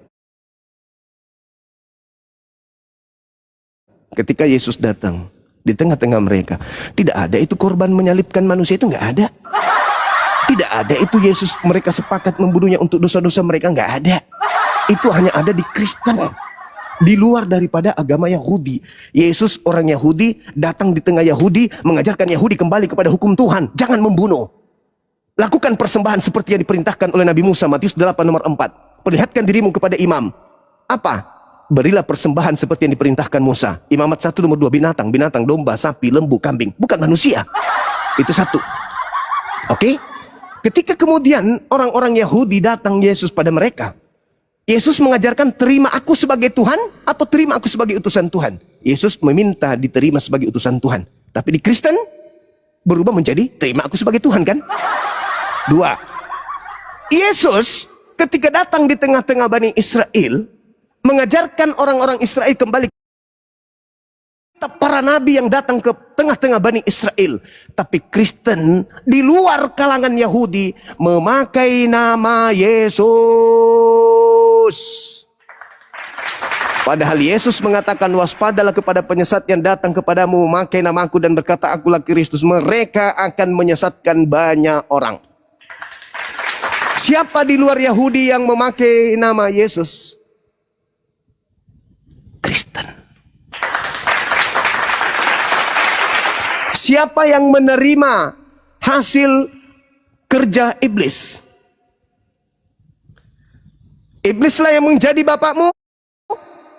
Ketika Yesus datang di tengah-tengah mereka, tidak ada itu korban menyalibkan manusia, itu nggak ada. Tidak ada itu Yesus mereka sepakat membunuhnya untuk dosa-dosa mereka, nggak ada. Itu hanya ada di Kristen. di luar daripada agama Yahudi. Yesus orang Yahudi, datang di tengah Yahudi, mengajarkan Yahudi kembali kepada hukum Tuhan. Jangan membunuh. Lakukan persembahan seperti yang diperintahkan oleh Nabi Musa, Matius 8 nomor 4. Perlihatkan dirimu kepada imam. Apa? Berilah persembahan seperti yang diperintahkan Musa. Imamat 1 nomor 2, binatang, domba, sapi, lembu, kambing. Bukan manusia. Itu satu. Oke? Ketika kemudian orang-orang Yahudi datang Yesus pada mereka, Yesus mengajarkan terima aku sebagai Tuhan atau terima aku sebagai utusan Tuhan. Yesus meminta diterima sebagai utusan Tuhan. Tapi di Kristen berubah menjadi terima aku sebagai Tuhan, kan? 2. Yesus ketika datang di tengah-tengah Bani Israel, mengajarkan orang-orang Israel kembali para nabi yang datang ke tengah-tengah Bani Israel. Tapi Kristen di luar kalangan Yahudi memakai nama Yesus. Padahal Yesus mengatakan, waspadalah kepada penyesat yang datang kepadamu memakai namaku dan berkata akulah Kristus. Mereka akan menyesatkan banyak orang. Siapa di luar Yahudi yang memakai nama Yesus? Kristen. Siapa yang menerima hasil kerja iblis? Iblislah yang menjadi bapakmu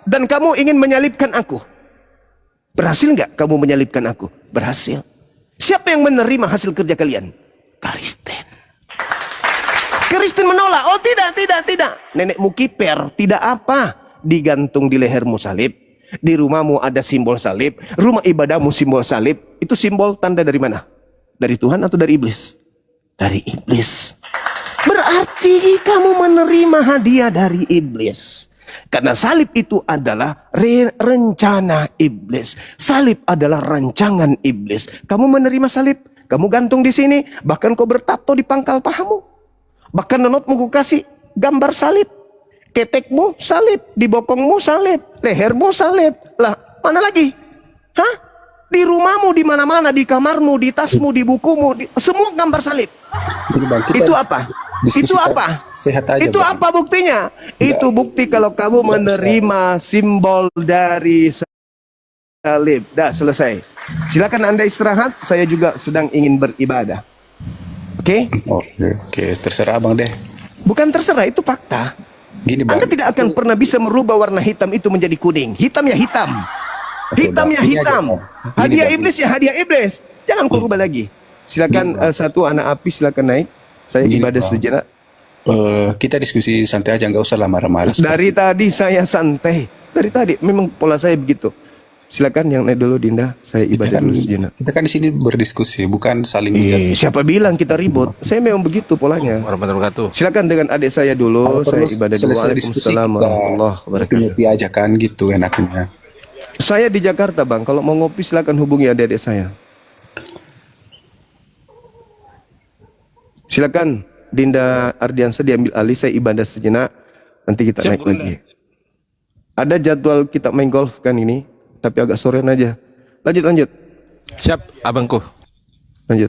dan kamu ingin menyalibkan aku. Berhasil nggak kamu menyalibkan aku? Berhasil. Siapa yang menerima hasil kerja kalian? Kristen. Kristen menolak. Oh tidak. Nenekmu kiper, tidak apa. Digantung di lehermu salib. Di rumahmu ada simbol salib. Rumah ibadahmu simbol salib. Itu simbol tanda dari mana? Dari Tuhan atau dari iblis? Dari iblis. Berarti kamu menerima hadiah dari iblis. Karena salib itu adalah rencana iblis. Salib adalah rancangan iblis. Kamu menerima salib, kamu gantung di sini, bahkan kau bertato di pangkal pahamu. Bahkan nenotmu ku kasih gambar salib. Ketekmu salib, di bokongmu salib, lehermu salib. Lah, mana lagi? Hah? Di rumahmu, di mana-mana, di kamarmu, di tasmu, di bukumu, semua gambar salib. Itu apa? Itu apa? Sehat aja, itu Bang. apa buktinya? Itu bukti kalau kamu menerima simbol dari salib. Dah selesai. Silakan Anda istirahat. Saya juga sedang ingin beribadah. Oke? Oke, terserah Abang deh. Bukan terserah, itu fakta. Gini, Bang. Anda tidak akan pernah bisa merubah warna hitam itu menjadi kuning. Hitam ya hitam. Hitam ya hitam. Hadiah iblis ya hadiah iblis. Jangan kau rubah lagi. Silakan satu anak api silakan naik. Saya ibadah sejenak. Kita diskusi santai aja, nggak usah lah marah-marah. Dari tadi saya santai. Dari tadi memang pola saya begitu. Silakan yang naik dulu Dinda. Saya ibadah dulu sejenak. Kita kan di sini berdiskusi, bukan saling. Siapa bilang kita ribut? Saya memang begitu polanya. Silakan dengan adik saya dulu. Saya ibadah dulu. Waalaikumsalam warahmatullahi wabarakatuh. Aja kan gitu enaknya. Saya di Jakarta Bang. Kalau mau ngopi silakan hubungi adik-adik saya. Silakan Dinda Ardiansa diambil alih, saya ibadah sejenak, nanti kita naik lagi. Ada jadwal kita main golf kan ini, tapi agak sorean aja. Lanjut. Siap, abangku. Lanjut.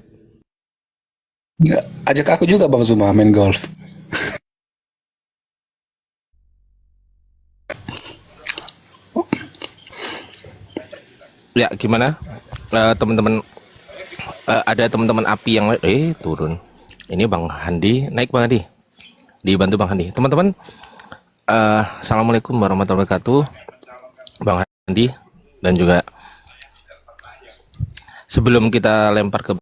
Nggak, ajak aku juga Bang Zuma main golf. Ya, gimana? Teman-teman, ada teman-teman api yang turun. Ini Bang Handi, naik Bang Handi, dibantu Bang Handi. Teman-teman, assalamualaikum warahmatullahi wabarakatuh, Bang Handi, dan juga sebelum kita lempar ke